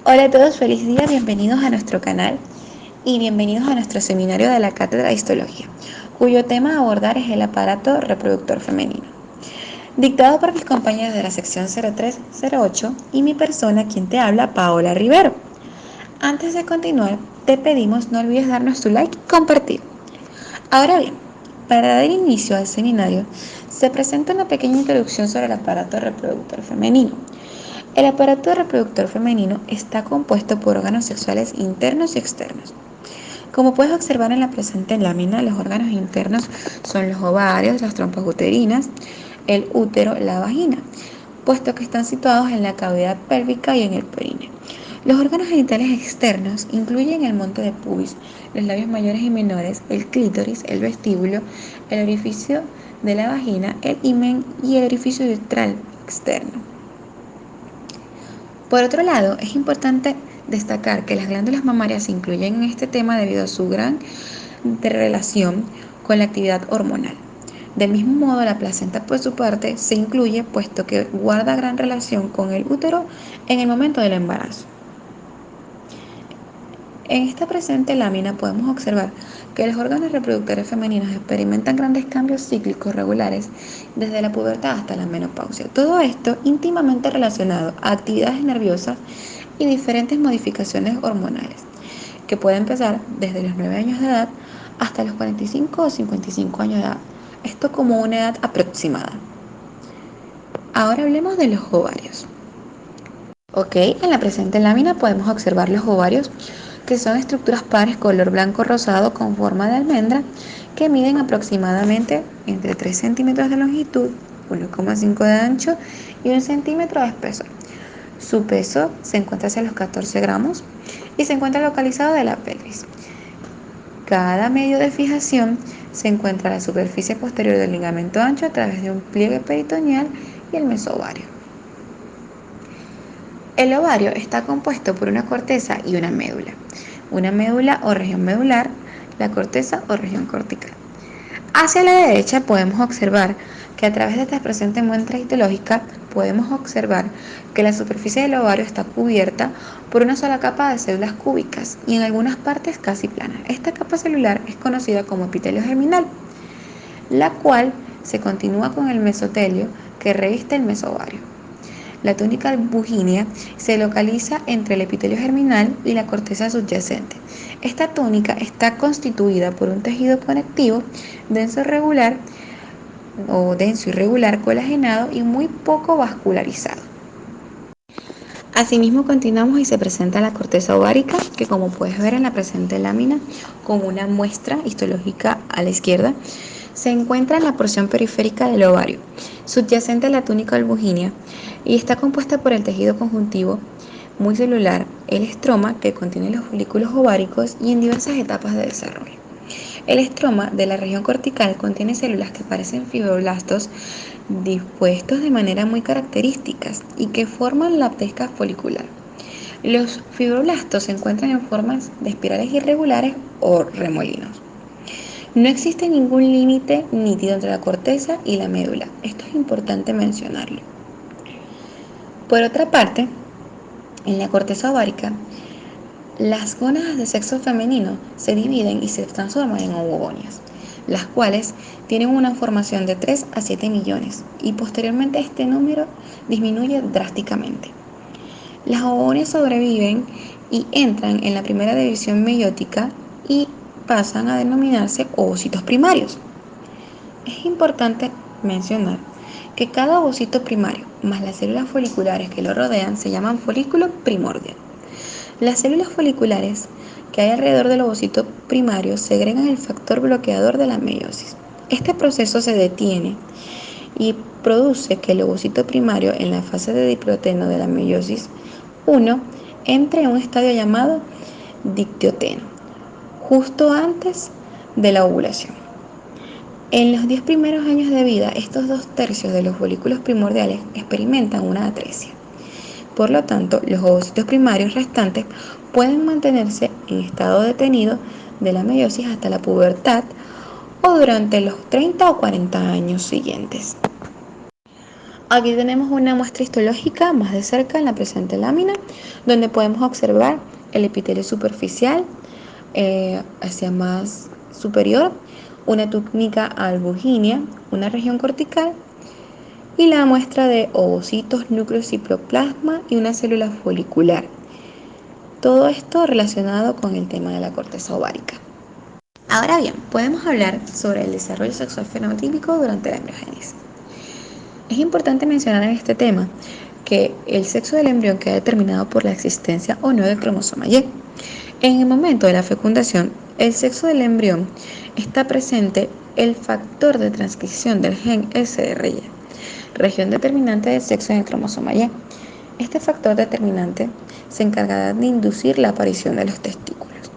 Hola a todos, feliz día, bienvenidos a nuestro canal y bienvenidos a nuestro seminario de la Cátedra de Histología, cuyo tema a abordar es el aparato reproductor femenino, dictado por mis compañeros de la sección 0308 y mi persona, quien te habla, Paola Rivero. Antes de continuar, te pedimos no olvides darnos tu like y compartir. Ahora bien, para dar inicio al seminario, se presenta una pequeña introducción sobre el aparato reproductor femenino. El aparato reproductor femenino está compuesto por órganos sexuales internos y externos. Como puedes observar en la presente lámina, los órganos internos son los ovarios, las trompas uterinas, el útero, la vagina, puesto que están situados en la cavidad pélvica y en el períneo. Los órganos genitales externos incluyen el monte de pubis, los labios mayores y menores, el clítoris, el vestíbulo, el orificio de la vagina, el himen y el orificio uretral externo. Por otro lado, es importante destacar que las glándulas mamarias se incluyen en este tema debido a su gran relación con la actividad hormonal. Del mismo modo, la placenta por su parte se incluye puesto que guarda gran relación con el útero en el momento del embarazo. En esta presente lámina podemos observar que los órganos reproductores femeninos experimentan grandes cambios cíclicos regulares desde la pubertad hasta la menopausia. Todo esto íntimamente relacionado a actividades nerviosas y diferentes modificaciones hormonales, que pueden empezar desde los 9 años de edad hasta los 45 o 55 años de edad. Esto como una edad aproximada. Ahora hablemos de los ovarios. Ok, en la presente lámina podemos observar los ovarios, que son estructuras pares color blanco rosado con forma de almendra, que miden aproximadamente entre 3 centímetros de longitud, 1,5 de ancho y 1 centímetro de espesor. Su peso se encuentra hacia los 14 gramos y se encuentra localizado de la pelvis. Cada medio de fijación se encuentra a la superficie posterior del ligamento ancho a través de un pliegue peritoneal y el mesovario. El ovario está compuesto por una corteza y una médula o región medular, la corteza o región cortical. Hacia la derecha podemos observar que a través de esta presente muestra histológica podemos observar que la superficie del ovario está cubierta por una sola capa de células cúbicas y en algunas partes casi planas. Esta capa celular es conocida como epitelio germinal, la cual se continúa con el mesotelio que reviste el mesovario. La túnica albugínea se localiza entre el epitelio germinal y la corteza subyacente. Esta túnica está constituida por un tejido conectivo denso denso irregular colagenado y muy poco vascularizado. Asimismo continuamos y se presenta la corteza ovárica, que como puedes ver en la presente lámina, con una muestra histológica a la izquierda, se encuentra en la porción periférica del ovario, subyacente a la túnica albugínea, y está compuesta por el tejido conjuntivo muy celular, el estroma, que contiene los folículos ováricos y en diversas etapas de desarrollo. El estroma de la región cortical contiene células que parecen fibroblastos dispuestos de manera muy características y que forman la tesca folicular. Los fibroblastos se encuentran en formas de espirales irregulares o remolinos. No existe ningún límite nítido entre la corteza y la médula. Esto es importante mencionarlo. Por otra parte, en la corteza ovárica, las gónadas de sexo femenino se dividen y se transforman en ovogonias, las cuales tienen una formación de 3 a 7 millones y posteriormente este número disminuye drásticamente. Las ovogonias sobreviven y entran en la primera división meiótica y pasan a denominarse ovocitos primarios. Es importante mencionar que cada ovocito primario más las células foliculares que lo rodean se llaman folículo primordial. Las células foliculares que hay alrededor del ovocito primario segregan el factor bloqueador de la meiosis. Este proceso se detiene y produce que el ovocito primario en la fase de diploteno de la meiosis 1 entre en un estadio llamado dictioteno, justo antes de la ovulación. En los 10 primeros años de vida, estos 2/3 de los folículos primordiales experimentan una atresia. Por lo tanto, los ovocitos primarios restantes pueden mantenerse en estado detenido de la meiosis hasta la pubertad o durante los 30 o 40 años siguientes. Aquí tenemos una muestra histológica más de cerca en la presente lámina, donde podemos observar el epitelio superficial hacia más superior, una túnica albugínea, una región cortical y la muestra de ovocitos, núcleos, citoplasma y una célula folicular. Todo esto relacionado con el tema de la corteza ovárica. Ahora bien, podemos hablar sobre el desarrollo sexual fenotípico durante la embriogénesis. Es importante mencionar en este tema que el sexo del embrión queda determinado por la existencia o no del cromosoma Y. En el momento de la fecundación, el sexo del embrión está presente el factor de transcripción del gen SRY, región determinante del sexo en el cromosoma Y. Este factor determinante se encargará de inducir la aparición de los testículos.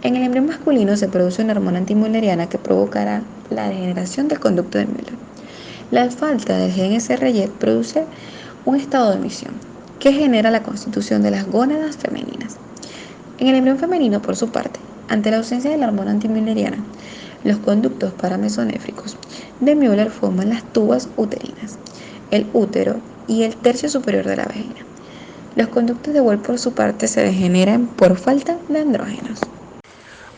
En el embrión masculino se produce una hormona antimülleriana que provocará la degeneración del conducto de Müller. La falta del gen SRY produce un estado de emisión que genera la constitución de las gónadas femeninas. En el embrión femenino, por su parte, ante la ausencia de la hormona antimülleriana, los conductos paramesonéfricos de Müller forman las tubas uterinas, el útero y el tercio superior de la vagina. Los conductos de Wolff, por su parte, se degeneran por falta de andrógenos.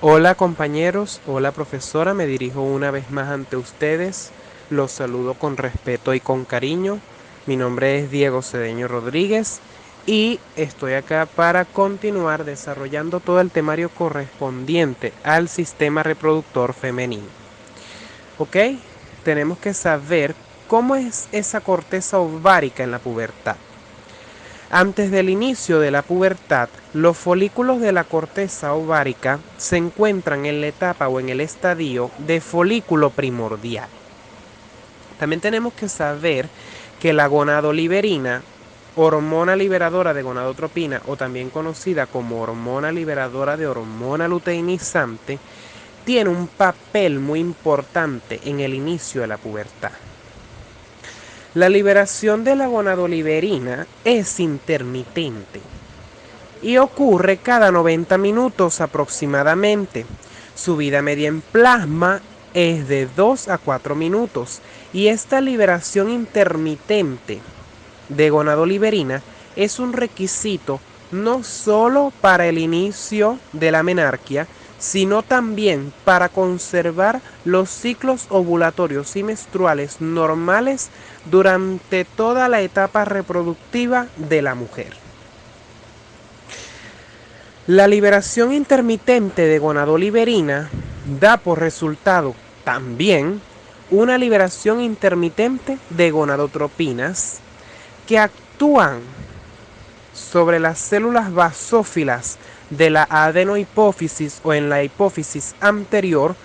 Hola compañeros, hola profesora, me dirijo una vez más ante ustedes. Los saludo con respeto y con cariño. Mi nombre es Diego Cedeño Rodríguez y estoy acá para continuar desarrollando todo el temario correspondiente al sistema reproductor femenino. ¿Ok? Tenemos que saber cómo es esa corteza ovárica en la pubertad. Antes del inicio de la pubertad, los folículos de la corteza ovárica se encuentran en la etapa o en el estadio de folículo primordial. También tenemos que saber que la gonadoliberina, hormona liberadora de gonadotropina o también conocida como hormona liberadora de hormona luteinizante, tiene un papel muy importante en el inicio de la pubertad. La liberación de la gonadoliberina es intermitente y ocurre cada 90 minutos aproximadamente. Su vida media en plasma es de 2 a 4 minutos y esta liberación intermitente de gonadoliberina es un requisito no solo para el inicio de la menarquia, sino también para conservar los ciclos ovulatorios y menstruales normales durante toda la etapa reproductiva de la mujer. La liberación intermitente de gonadoliberina da por resultado también una liberación intermitente de gonadotropinas que actúan sobre las células basófilas de la adenohipófisis o en la hipófisis anterior,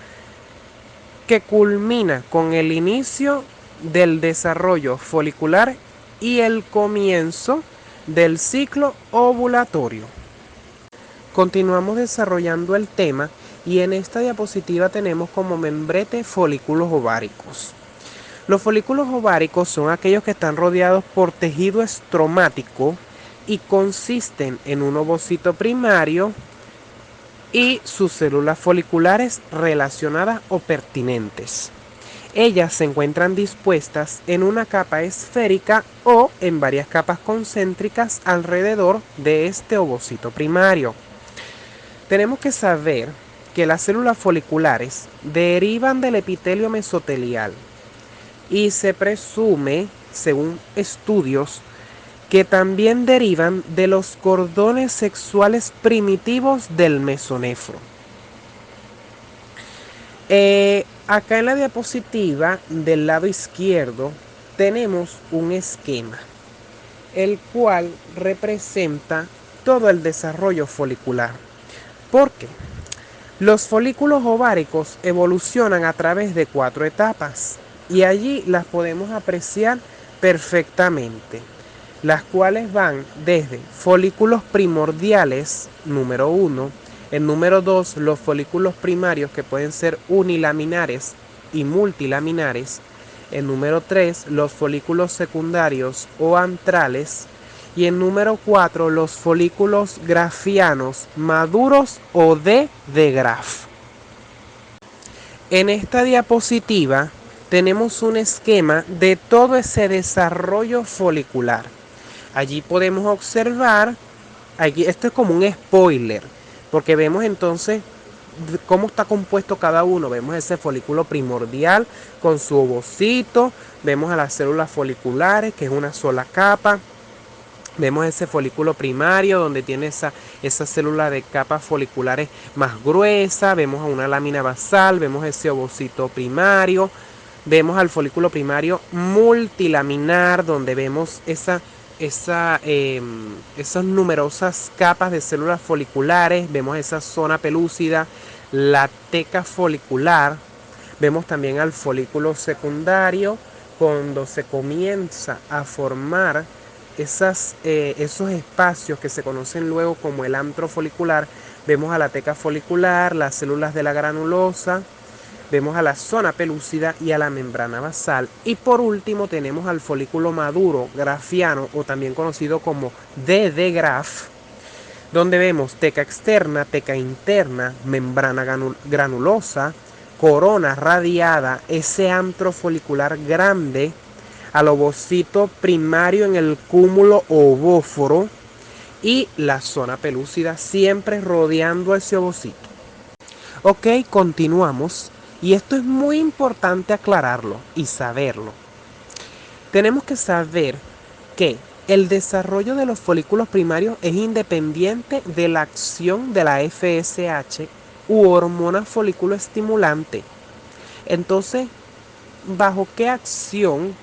que culmina con el inicio del desarrollo folicular y el comienzo del ciclo ovulatorio. Continuamos desarrollando el tema y en esta diapositiva tenemos como membrete folículos ováricos. Los folículos ováricos son aquellos que están rodeados por tejido estromático y consisten en un ovocito primario y sus células foliculares relacionadas o pertinentes. Ellas se encuentran dispuestas en una capa esférica o en varias capas concéntricas alrededor de este ovocito primario. Tenemos que saber que las células foliculares derivan del epitelio mesotelial y se presume, según estudios, que también derivan de los cordones sexuales primitivos del mesonefro. Acá en la diapositiva del lado izquierdo tenemos un esquema, el cual representa todo el desarrollo folicular. ¿Por qué? Los folículos ováricos evolucionan a través de 4 etapas y allí las podemos apreciar perfectamente, las cuales van desde folículos primordiales, número 1, el número 2, los folículos primarios que pueden ser unilaminares y multilaminares, el número 3, los folículos secundarios o antrales, y el número 4, los folículos grafianos maduros o de Graf. En esta diapositiva tenemos un esquema de todo ese desarrollo folicular. Allí podemos observar, aquí, esto es como un spoiler, porque vemos entonces cómo está compuesto cada uno. Vemos ese folículo primordial con su ovocito, vemos a las células foliculares, que es una sola capa. Vemos ese folículo primario donde tiene esa célula de capas foliculares más gruesa. Vemos a una lámina basal, vemos ese ovocito primario. Vemos al folículo primario multilaminar donde vemos esas numerosas capas de células foliculares. Vemos esa zona pelúcida, la teca folicular. Vemos también al folículo secundario cuando se comienza a formar esos espacios que se conocen luego como el antro folicular. Vemos a la teca folicular, las células de la granulosa, vemos a la zona pelúcida y a la membrana basal. Y por último tenemos al folículo maduro grafiano, o también conocido como D graf, donde vemos teca externa, teca interna, membrana granulosa, corona radiada, ese antro folicular grande, al ovocito primario en el cúmulo ovóforo y la zona pelúcida siempre rodeando ese ovocito. Ok, continuamos. Y esto es muy importante aclararlo y saberlo. Tenemos que saber que el desarrollo de los folículos primarios es independiente de la acción de la FSH u hormona folículo estimulante. Entonces, ¿bajo qué acción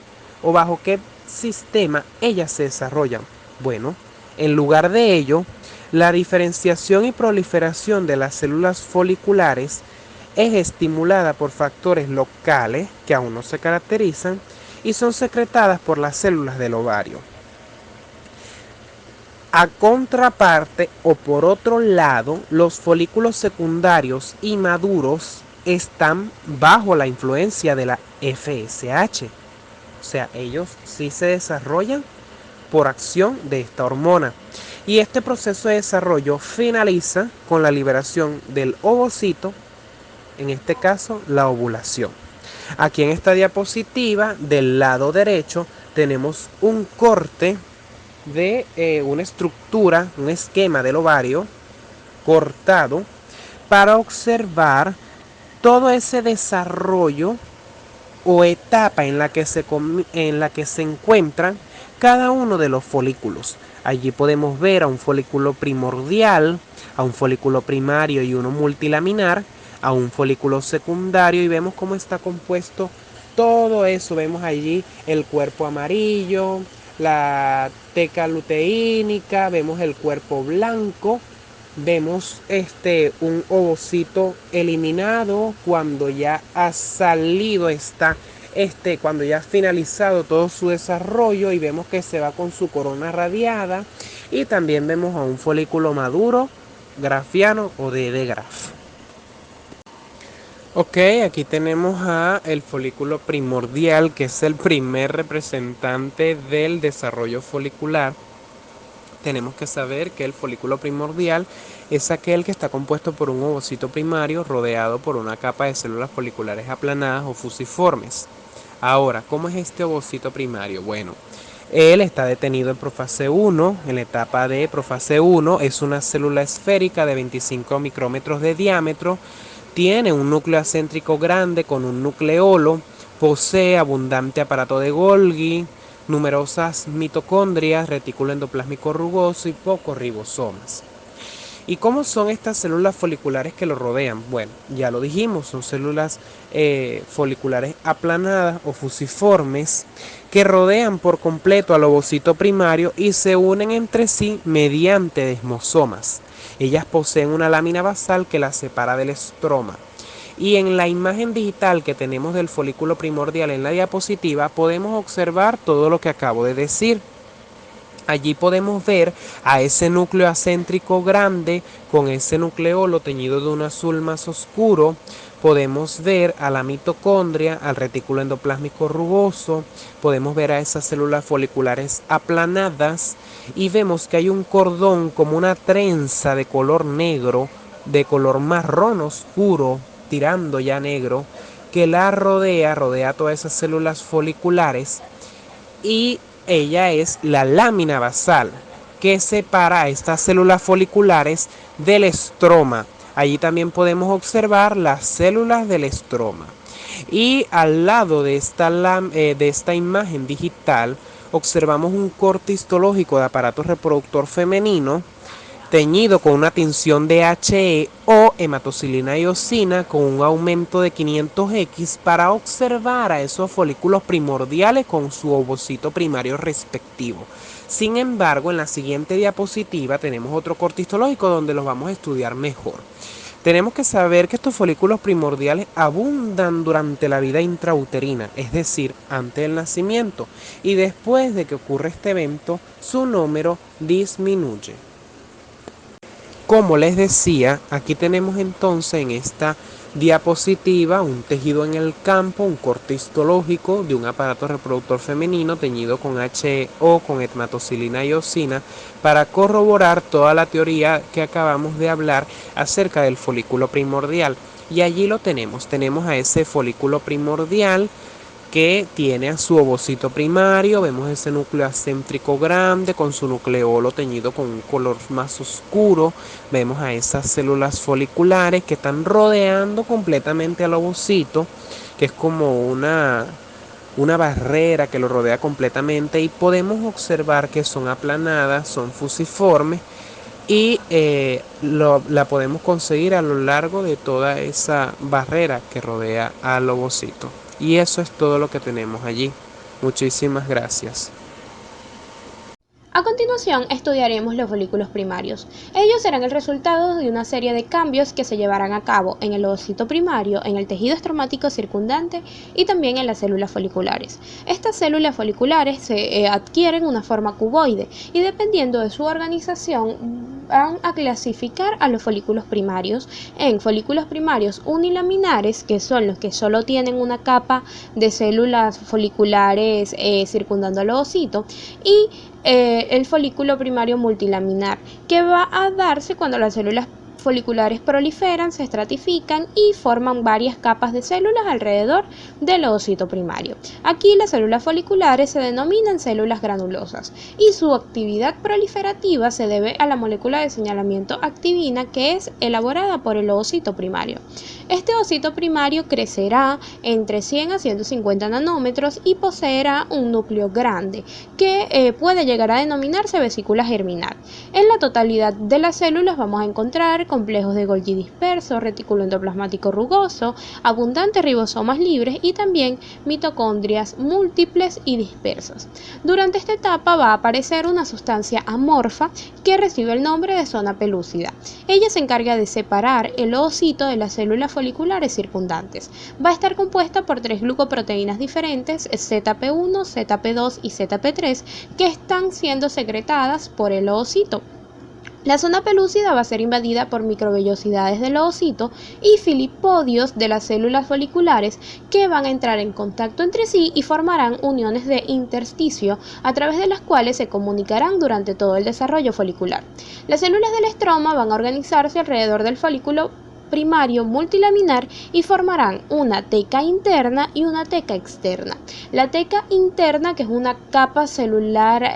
o bajo qué sistema ellas se desarrollan? Bueno, en lugar de ello, la diferenciación y proliferación de las células foliculares es estimulada por factores locales que aún no se caracterizan y son secretadas por las células del ovario. A contraparte o por otro lado, los folículos secundarios y maduros están bajo la influencia de la FSH. O sea, ellos sí se desarrollan por acción de esta hormona. Y este proceso de desarrollo finaliza con la liberación del ovocito, en este caso la ovulación. Aquí en esta diapositiva del lado derecho tenemos un corte de una estructura, un esquema del ovario cortado para observar todo ese desarrollo o etapa en la que se encuentran cada uno de los folículos. Allí podemos ver a un folículo primordial, a un folículo primario y uno multilaminar, a un folículo secundario, y vemos cómo está compuesto todo eso. Vemos allí el cuerpo amarillo, la teca luteínica, vemos el cuerpo blanco, vemos un ovocito eliminado cuando ya ha salido cuando ya ha finalizado todo su desarrollo, y vemos que se va con su corona radiada, y también vemos a un folículo maduro grafiano o de graf. Ok, aquí tenemos a el folículo primordial, que es el primer representante del desarrollo folicular. Tenemos que saber que el folículo primordial es aquel que está compuesto por un ovocito primario rodeado por una capa de células foliculares aplanadas o fusiformes. Ahora, ¿cómo es este ovocito primario? Bueno, él está detenido en profase 1, en la etapa de profase 1, es una célula esférica de 25 micrómetros de diámetro, tiene un núcleo acéntrico grande con un nucleolo, posee abundante aparato de Golgi, numerosas mitocondrias, retículo endoplásmico rugoso y pocos ribosomas. ¿Y cómo son estas células foliculares que lo rodean? Bueno, ya lo dijimos, son células foliculares aplanadas o fusiformes que rodean por completo al ovocito primario y se unen entre sí mediante desmosomas. Ellas poseen una lámina basal que las separa del estroma. Y en la imagen digital que tenemos del folículo primordial en la diapositiva podemos observar todo lo que acabo de decir. Allí podemos ver a ese núcleo acéntrico grande con ese nucleolo teñido de un azul más oscuro. Podemos ver a la mitocondria, al retículo endoplásmico rugoso. Podemos ver a esas células foliculares aplanadas y vemos que hay un cordón como una trenza de color negro, de color marrón oscuro, tirando ya negro, que la rodea todas esas células foliculares, y ella es la lámina basal que separa a estas células foliculares del estroma. Allí también podemos observar las células del estroma. Y al lado de esta imagen digital observamos un corte histológico de aparato reproductor femenino teñido con una tinción de HE o hematocilina y eosina con un aumento de 500X para observar a esos folículos primordiales con su ovocito primario respectivo. Sin embargo, en la siguiente diapositiva tenemos otro corte histológico donde los vamos a estudiar mejor. Tenemos que saber que estos folículos primordiales abundan durante la vida intrauterina, es decir, antes del nacimiento, y después de que ocurre este evento, su número disminuye. Como les decía, aquí tenemos entonces en esta diapositiva un tejido en el campo, un corte histológico de un aparato reproductor femenino teñido con HE o con hematocilina y eosina para corroborar toda la teoría que acabamos de hablar acerca del folículo primordial. Y allí lo tenemos a ese folículo primordial que tiene a su ovocito primario. Vemos ese núcleo acéntrico grande con su nucleolo teñido con un color más oscuro. Vemos a esas células foliculares que están rodeando completamente al ovocito, que es como una barrera que lo rodea completamente, y podemos observar que son aplanadas, son fusiformes, y la podemos conseguir a lo largo de toda esa barrera que rodea al ovocito. Y eso es todo lo que tenemos allí. Muchísimas gracias. A continuación estudiaremos los folículos primarios. Ellos serán el resultado de una serie de cambios que se llevarán a cabo en el ovocito primario, en el tejido estromático circundante y también en las células foliculares. Estas células foliculares se adquieren una forma cuboide y dependiendo de su organización van a clasificar a los folículos primarios en folículos primarios unilaminares, que son los que solo tienen una capa de células foliculares circundando al ovocito, y el folículo primario multilaminar, que va a darse cuando las células foliculares proliferan, se estratifican y forman varias capas de células alrededor del ovocito primario. Aquí las células foliculares se denominan células granulosas y su actividad proliferativa se debe a la molécula de señalamiento activina que es elaborada por el ovocito primario. Este ovocito primario crecerá entre 100 a 150 nanómetros y poseerá un núcleo grande que puede llegar a denominarse vesícula germinal. En la totalidad de las células vamos a encontrar complejos de Golgi disperso, retículo endoplasmático rugoso, abundantes ribosomas libres y también mitocondrias múltiples y dispersas. Durante esta etapa va a aparecer una sustancia amorfa que recibe el nombre de zona pelúcida. Ella se encarga de separar el ovocito de las células foliculares circundantes. Va a estar compuesta por 3 glucoproteínas diferentes, ZP1, ZP2 y ZP3, que están siendo secretadas por el ovocito. La zona pelúcida va a ser invadida por microvellosidades del ovocito y filipodios de las células foliculares que van a entrar en contacto entre sí y formarán uniones de intersticio a través de las cuales se comunicarán durante todo el desarrollo folicular. Las células del estroma van a organizarse alrededor del folículo primario multilaminar y formarán una teca interna y una teca externa. La teca interna, que es una capa celular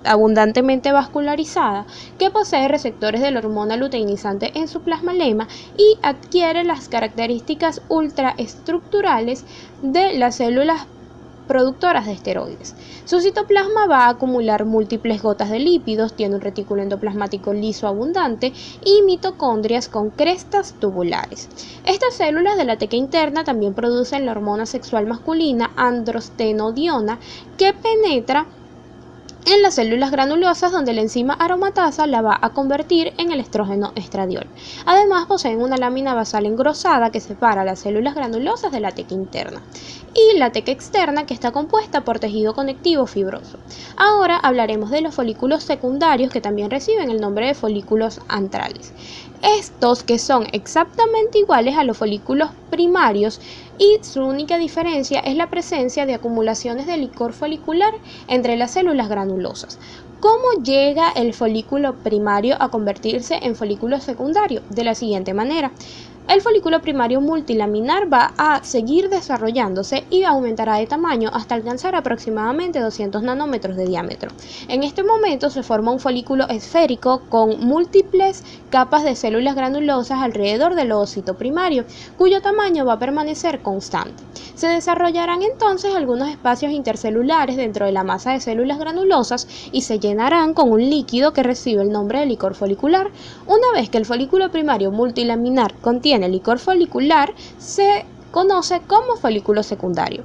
abundantemente vascularizada, que posee receptores de la hormona luteinizante en su plasmalema y adquiere las características ultraestructurales de las células productoras de esteroides. Su citoplasma va a acumular múltiples gotas de lípidos, tiene un retículo endoplasmático liso abundante y mitocondrias con crestas tubulares. Estas células de la teca interna también producen la hormona sexual masculina androstenodiona, que penetra en las células granulosas, donde la enzima aromatasa la va a convertir en el estrógeno estradiol. Además, poseen una lámina basal engrosada que separa las células granulosas de la teca interna y la teca externa, que está compuesta por tejido conectivo fibroso. Ahora hablaremos de los folículos secundarios, que también reciben el nombre de folículos antrales. Estos, que son exactamente iguales a los folículos primarios, y su única diferencia es la presencia de acumulaciones de licor folicular entre las células granulosas. ¿Cómo llega el folículo primario a convertirse en folículo secundario? De la siguiente manera. El folículo primario multilaminar va a seguir desarrollándose y aumentará de tamaño hasta alcanzar aproximadamente 200 nanómetros de diámetro. En este momento se forma un folículo esférico con múltiples capas de células granulosas alrededor del ovocito primario, cuyo tamaño va a permanecer constante. Se desarrollarán entonces algunos espacios intercelulares dentro de la masa de células granulosas y se llenarán con un líquido que recibe el nombre de licor folicular. Una vez que el folículo primario multilaminar contiene licor folicular, se conoce como folículo secundario.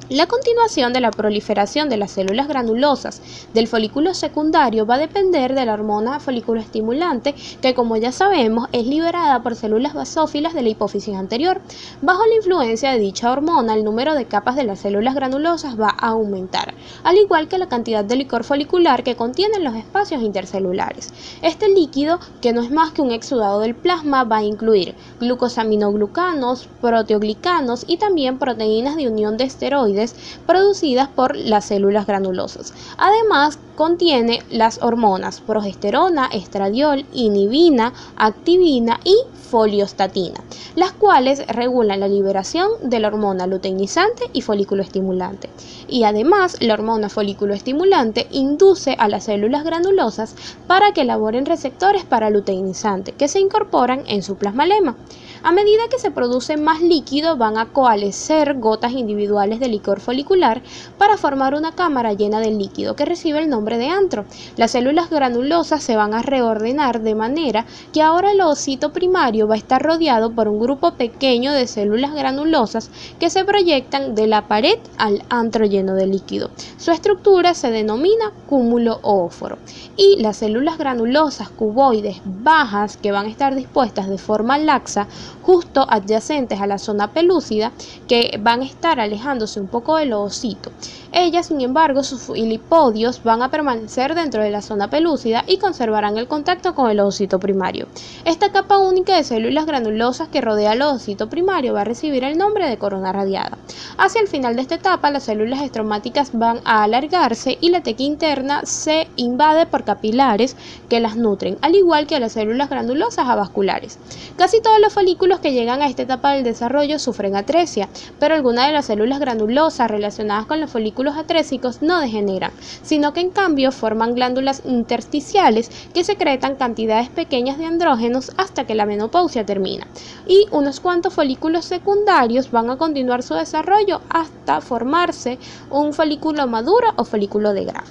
La continuación de la proliferación de las células granulosas del folículo secundario va a depender de la hormona folículo estimulante, que como ya sabemos es liberada por células basófilas de la hipófisis anterior. Bajo la influencia de dicha hormona, el número de capas de las células granulosas va a aumentar, al igual que la cantidad de licor folicular que contienen los espacios intercelulares. Este líquido, que no es más que un exudado del plasma, va a incluir glucosaminoglucanos, proteoglicanos y también proteínas de unión de esteroides producidas por las células granulosas. Además, contiene las hormonas progesterona, estradiol, inhibina, activina y foliostatina, las cuales regulan la liberación de la hormona luteinizante y folículo estimulante. Y además, la hormona folículo estimulante induce a las células granulosas para que elaboren receptores para luteinizante que se incorporan en su plasmalema. A medida que se produce más líquido, van a coalescer gotas individuales de licor folicular para formar una cámara llena de líquido que recibe el nombre de antro. Las células granulosas se van a reordenar de manera que ahora el ovocito primario va a estar rodeado por un grupo pequeño de células granulosas que se proyectan de la pared al antro lleno de líquido. Su estructura se denomina cúmulo oóforo. Y las células granulosas cuboides bajas, que van a estar dispuestas de forma laxa justo adyacentes a la zona pelúcida, que van a estar alejándose un poco del ovocito. Ellas, sin embargo, sus filipodios van a permanecer dentro de la zona pelúcida y conservarán el contacto con el ovocito primario. Esta capa única de células granulosas que rodea el ovocito primario va a recibir el nombre de corona radiada. Hacia el final de esta etapa, las células estromáticas van a alargarse y la tequia interna se invade por capilares que las nutren, al igual que las células granulosas avasculares. Casi todos los folículos que llegan a esta etapa del desarrollo sufren atresia, pero algunas de las células granulosas relacionadas con los folículos atrésicos no degeneran, sino que en cambio forman glándulas intersticiales que secretan cantidades pequeñas de andrógenos hasta que la menopausia termina. Y unos cuantos folículos secundarios van a continuar su desarrollo hasta formarse un folículo maduro o folículo de Graf.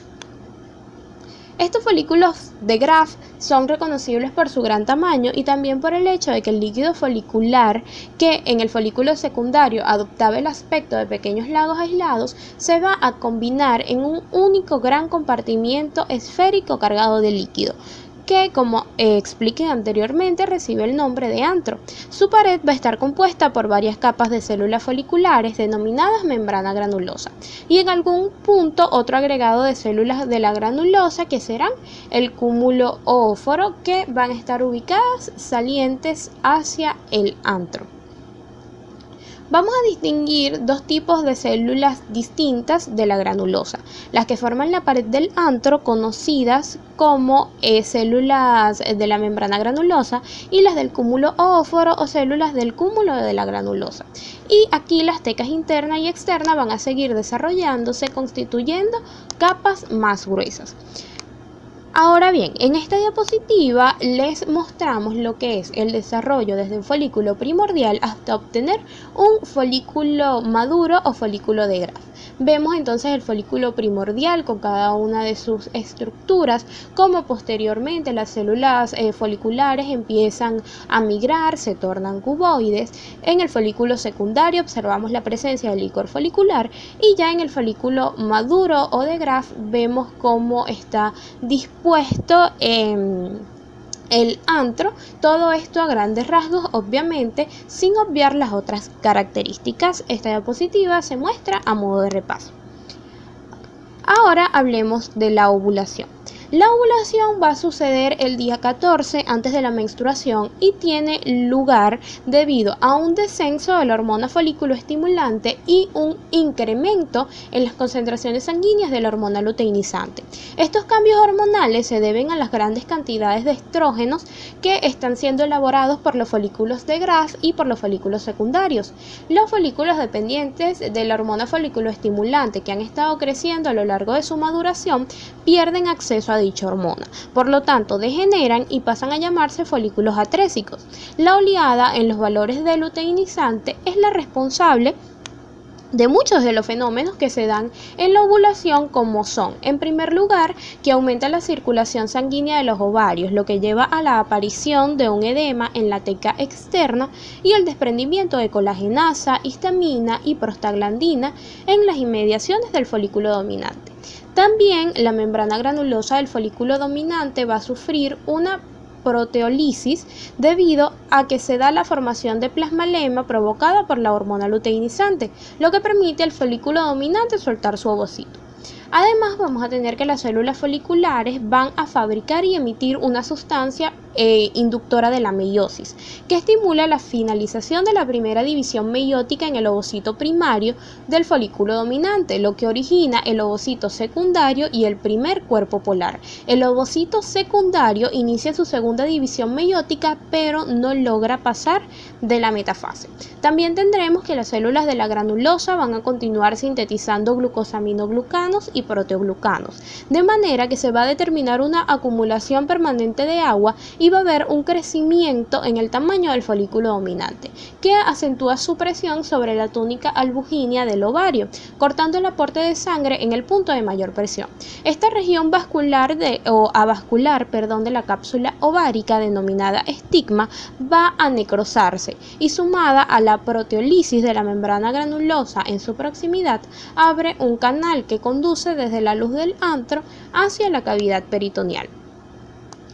Estos folículos de Graf son reconocibles por su gran tamaño y también por el hecho de que el líquido folicular, que en el folículo secundario adoptaba el aspecto de pequeños lagos aislados, se va a combinar en un único gran compartimiento esférico cargado de líquido, que, como expliqué anteriormente, recibe el nombre de antro. Su pared va a estar compuesta por varias capas de células foliculares denominadas membrana granulosa y en algún punto otro agregado de células de la granulosa que serán el cúmulo oóforo, que van a estar ubicadas salientes hacia el antro. Vamos a distinguir dos tipos de células distintas de la granulosa: las que forman la pared del antro, conocidas como células de la membrana granulosa, y las del cúmulo oóforo o células del cúmulo de la granulosa. Y aquí las tecas interna y externa van a seguir desarrollándose, constituyendo capas más gruesas. Ahora bien, en esta diapositiva les mostramos lo que es el desarrollo desde un folículo primordial hasta obtener un folículo maduro o folículo de Graf. Vemos entonces el folículo primordial con cada una de sus estructuras, como posteriormente las células foliculares empiezan a migrar, se tornan cuboides. En el folículo secundario observamos la presencia del licor folicular y ya en el folículo maduro o de Graf vemos cómo está dispuesto el antro. Todo esto a grandes rasgos, obviamente, sin obviar las otras características. Esta diapositiva se muestra a modo de repaso. Ahora hablemos de la ovulación. La ovulación va a suceder el día 14 antes de la menstruación y tiene lugar debido a un descenso de la hormona folículo estimulante y un incremento en las concentraciones sanguíneas de la hormona luteinizante. Estos cambios hormonales se deben a las grandes cantidades de estrógenos que están siendo elaborados por los folículos de Graf y por los folículos secundarios. Los folículos dependientes de la hormona folículo estimulante que han estado creciendo a lo largo de su maduración pierden acceso a dicha hormona, por lo tanto degeneran y pasan a llamarse folículos atrésicos. La oleada en los valores de luteinizante es la responsable de muchos de los fenómenos que se dan en la ovulación, como son, en primer lugar, que aumenta la circulación sanguínea de los ovarios, lo que lleva a la aparición de un edema en la teca externa y el desprendimiento de colagenasa, histamina y prostaglandina en las inmediaciones del folículo dominante. También la membrana granulosa del folículo dominante va a sufrir una proteólisis debido a que se da la formación de plasmalema provocada por la hormona luteinizante, lo que permite al folículo dominante soltar su ovocito. Además, vamos a tener que las células foliculares van a fabricar y emitir una sustancia inductora de la meiosis, que estimula la finalización de la primera división meiótica en el ovocito primario del folículo dominante, lo que origina el ovocito secundario y el primer cuerpo polar. El ovocito secundario inicia su segunda división meiótica, pero no logra pasar de la metafase. También tendremos que las células de la granulosa van a continuar sintetizando glucosaminoglucanos y proteoglucanos, de manera que se va a determinar una acumulación permanente de agua y va a haber un crecimiento en el tamaño del folículo dominante, que acentúa su presión sobre la túnica albugínea del ovario, cortando el aporte de sangre en el punto de mayor presión. Esta región avascular de la cápsula ovárica, denominada estigma, va a necrosarse y, sumada a la proteólisis de la membrana granulosa en su proximidad, abre un canal que conduce desde la luz del antro hacia la cavidad peritoneal.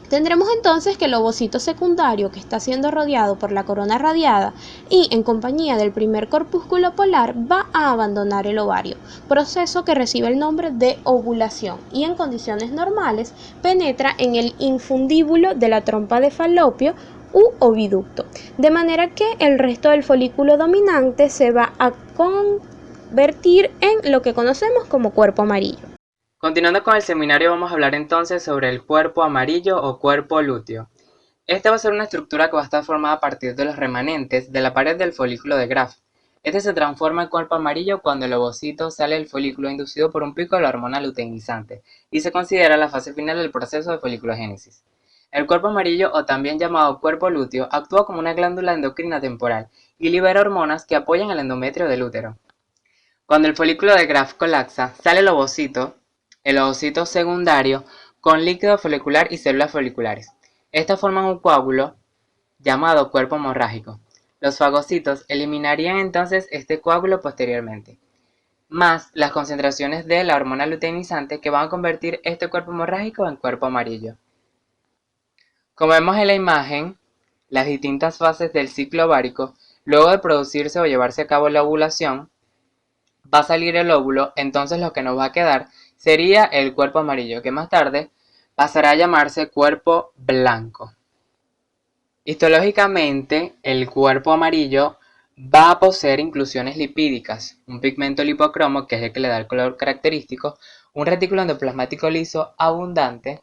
Tendremos entonces que el ovocito secundario, que está siendo rodeado por la corona radiada y en compañía del primer corpúsculo polar, va a abandonar el ovario, proceso que recibe el nombre de ovulación y en condiciones normales penetra en el infundíbulo de la trompa de Falopio u oviducto, de manera que el resto del folículo dominante se va a convertir en lo que conocemos como cuerpo amarillo. Continuando con el seminario, vamos a hablar entonces sobre el cuerpo amarillo o cuerpo lúteo. Esta va a ser una estructura que va a estar formada a partir de los remanentes de la pared del folículo de Graf. Este se transforma en cuerpo amarillo cuando el ovocito sale del folículo inducido por un pico de la hormona luteinizante y se considera la fase final del proceso de foliculogénesis. El cuerpo amarillo, o también llamado cuerpo lúteo, actúa como una glándula endocrina temporal y libera hormonas que apoyan el endometrio del útero. Cuando el folículo de Graf colapsa, sale el ovocito secundario con líquido folicular y células foliculares. Estas forman un coágulo llamado cuerpo hemorrágico. Los fagocitos eliminarían entonces este coágulo posteriormente, más las concentraciones de la hormona luteinizante que van a convertir este cuerpo hemorrágico en cuerpo amarillo. Como vemos en la imagen, las distintas fases del ciclo ovárico, luego de producirse o llevarse a cabo la ovulación, va a salir el óvulo, entonces lo que nos va a quedar sería el cuerpo amarillo, que más tarde pasará a llamarse cuerpo blanco. Histológicamente, el cuerpo amarillo va a poseer inclusiones lipídicas, un pigmento lipocromo, que es el que le da el color característico, un retículo endoplasmático liso abundante.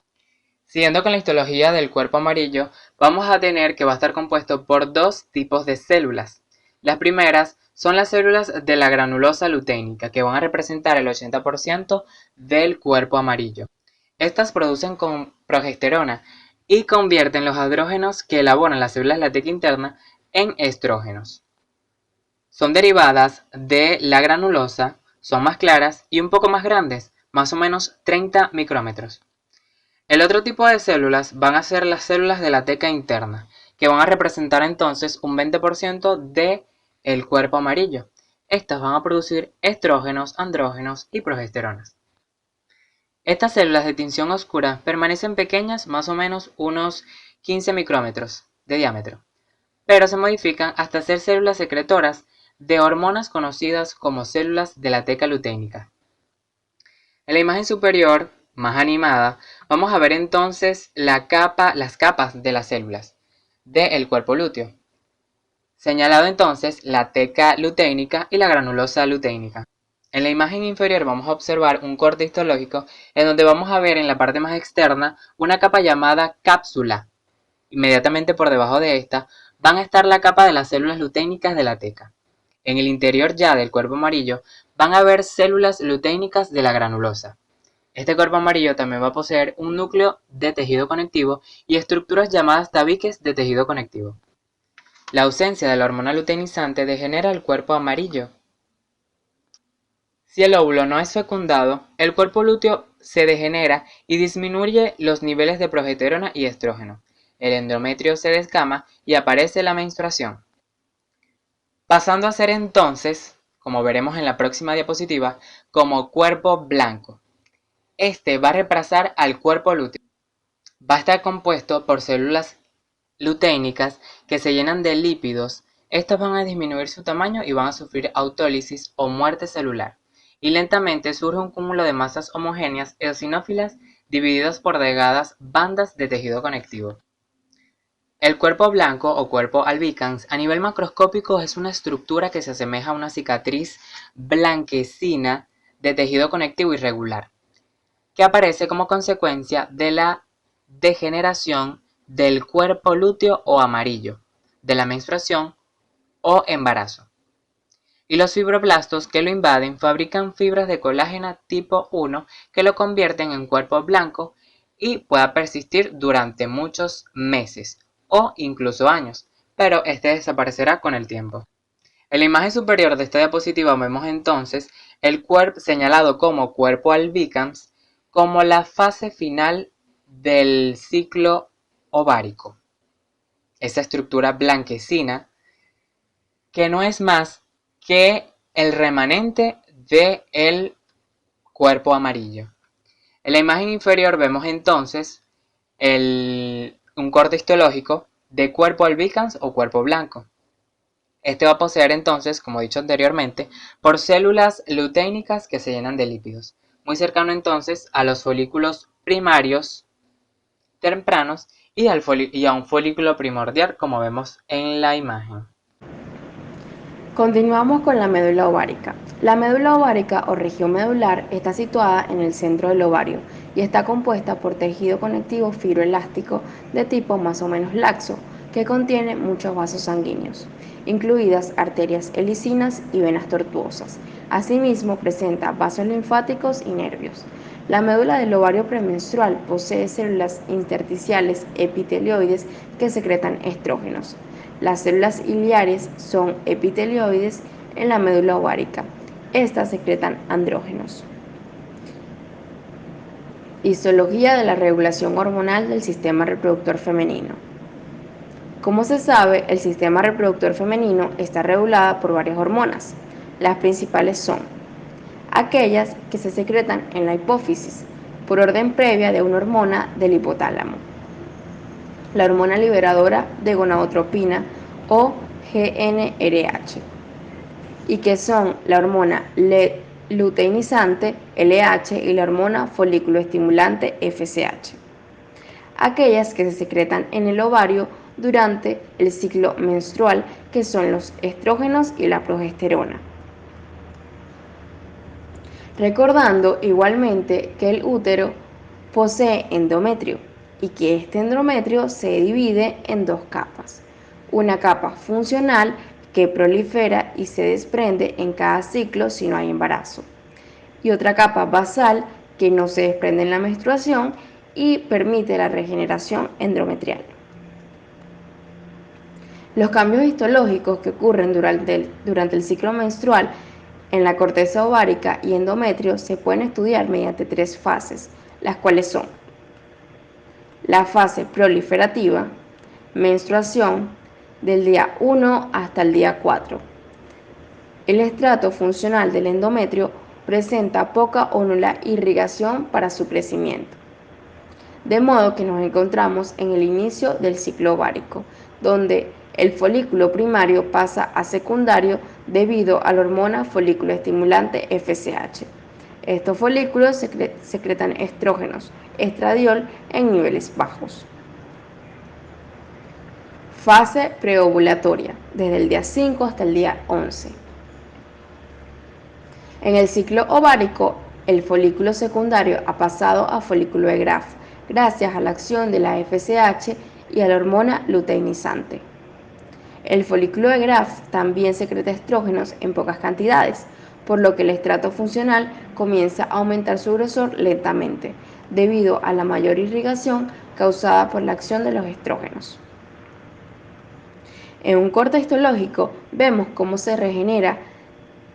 Siguiendo con la histología del cuerpo amarillo, vamos a tener que va a estar compuesto por dos tipos de células. Las primeras son las células de la granulosa luteínica, que van a representar el 80% del cuerpo amarillo. Estas producen con progesterona y convierten los andrógenos que elaboran las células de la teca interna en estrógenos. Son derivadas de la granulosa, son más claras y un poco más grandes, más o menos 30 micrómetros. El otro tipo de células van a ser las células de la teca interna, que van a representar entonces un 20% del cuerpo amarillo. Estas van a producir estrógenos, andrógenos y progesteronas. Estas células de tinción oscura permanecen pequeñas, más o menos unos 15 micrómetros de diámetro, pero se modifican hasta ser células secretoras de hormonas conocidas como células de la teca luteínica. En la imagen superior más animada, vamos a ver entonces las capas de las células del cuerpo lúteo. Señalado entonces la teca luteínica y la granulosa luteínica. En la imagen inferior vamos a observar un corte histológico en donde vamos a ver en la parte más externa una capa llamada cápsula. Inmediatamente por debajo de esta van a estar la capa de las células luteínicas de la teca. En el interior ya del cuerpo amarillo van a haber células luteínicas de la granulosa. Este cuerpo amarillo también va a poseer un núcleo de tejido conectivo y estructuras llamadas tabiques de tejido conectivo. La ausencia de la hormona luteinizante degenera el cuerpo amarillo. Si el óvulo no es fecundado, el cuerpo lúteo se degenera y disminuye los niveles de progesterona y estrógeno. El endometrio se descama y aparece la menstruación. Pasando a ser entonces, como veremos en la próxima diapositiva, como cuerpo blanco. Este va a reemplazar al cuerpo lúteo. Va a estar compuesto por células luteínicas que se llenan de lípidos. Estos van a disminuir su tamaño y van a sufrir autólisis o muerte celular. Y lentamente surge un cúmulo de masas homogéneas eosinófilas divididas por delgadas bandas de tejido conectivo. El cuerpo blanco o cuerpo albicans a nivel macroscópico es una estructura que se asemeja a una cicatriz blanquecina de tejido conectivo irregular, que aparece como consecuencia de la degeneración del cuerpo lúteo o amarillo, de la menstruación o embarazo. Y los fibroblastos que lo invaden fabrican fibras de colágeno tipo 1 que lo convierten en cuerpo blanco y pueda persistir durante muchos meses o incluso años, pero este desaparecerá con el tiempo. En la imagen superior de esta diapositiva vemos entonces el cuerpo señalado como cuerpo albicans como la fase final del ciclo ovárico. Esa estructura blanquecina que no es más que el remanente del cuerpo amarillo. En la imagen inferior vemos entonces un corte histológico de cuerpo albicans o cuerpo blanco. Este va a poseer entonces, como he dicho anteriormente, por células luteínicas que se llenan de lípidos, muy cercano entonces a los folículos primarios tempranos y a un folículo primordial, como vemos en la imagen. Continuamos con la médula ovárica. La médula ovárica o región medular está situada en el centro del ovario y está compuesta por tejido conectivo fibroelástico de tipo más o menos laxo, que contiene muchos vasos sanguíneos, incluidas arterias helicinas y venas tortuosas. Asimismo, presenta vasos linfáticos y nervios. La médula del ovario premenstrual posee células intersticiales epitelioides que secretan estrógenos. Las células iliares son epitelioides en la médula ovárica. Estas secretan andrógenos. Histología de la regulación hormonal del sistema reproductor femenino. Como se sabe, el sistema reproductor femenino está regulado por varias hormonas. Las principales son aquellas que se secretan en la hipófisis, por orden previa de una hormona del hipotálamo. La hormona liberadora de gonadotropina o GnRH, y que son la hormona luteinizante LH y la hormona folículo estimulante FSH. Aquellas que se secretan en el ovario durante el ciclo menstrual, que son los estrógenos y la progesterona. Recordando igualmente que el útero posee endometrio y que este endometrio se divide en dos capas. Una capa funcional que prolifera y se desprende en cada ciclo si no hay embarazo. Y otra capa basal que no se desprende en la menstruación y permite la regeneración endometrial. Los cambios histológicos que ocurren durante el ciclo menstrual en la corteza ovárica y endometrio se pueden estudiar mediante tres fases, las cuales son la fase proliferativa, menstruación, del día 1 hasta el día 4. El estrato funcional del endometrio presenta poca o nula irrigación para su crecimiento, de modo que nos encontramos en el inicio del ciclo ovárico, donde el folículo primario pasa a secundario debido a la hormona folículo estimulante FSH. Estos folículos secretan estrógenos, estradiol en niveles bajos. Fase preovulatoria, desde el día 5 hasta el día 11. En el ciclo ovárico, el folículo secundario ha pasado a folículo de Graf, gracias a la acción de la FSH y a la hormona luteinizante. El folículo de Graf también secreta estrógenos en pocas cantidades, por lo que el estrato funcional comienza a aumentar su grosor lentamente, debido a la mayor irrigación causada por la acción de los estrógenos. En un corte histológico vemos cómo se regenera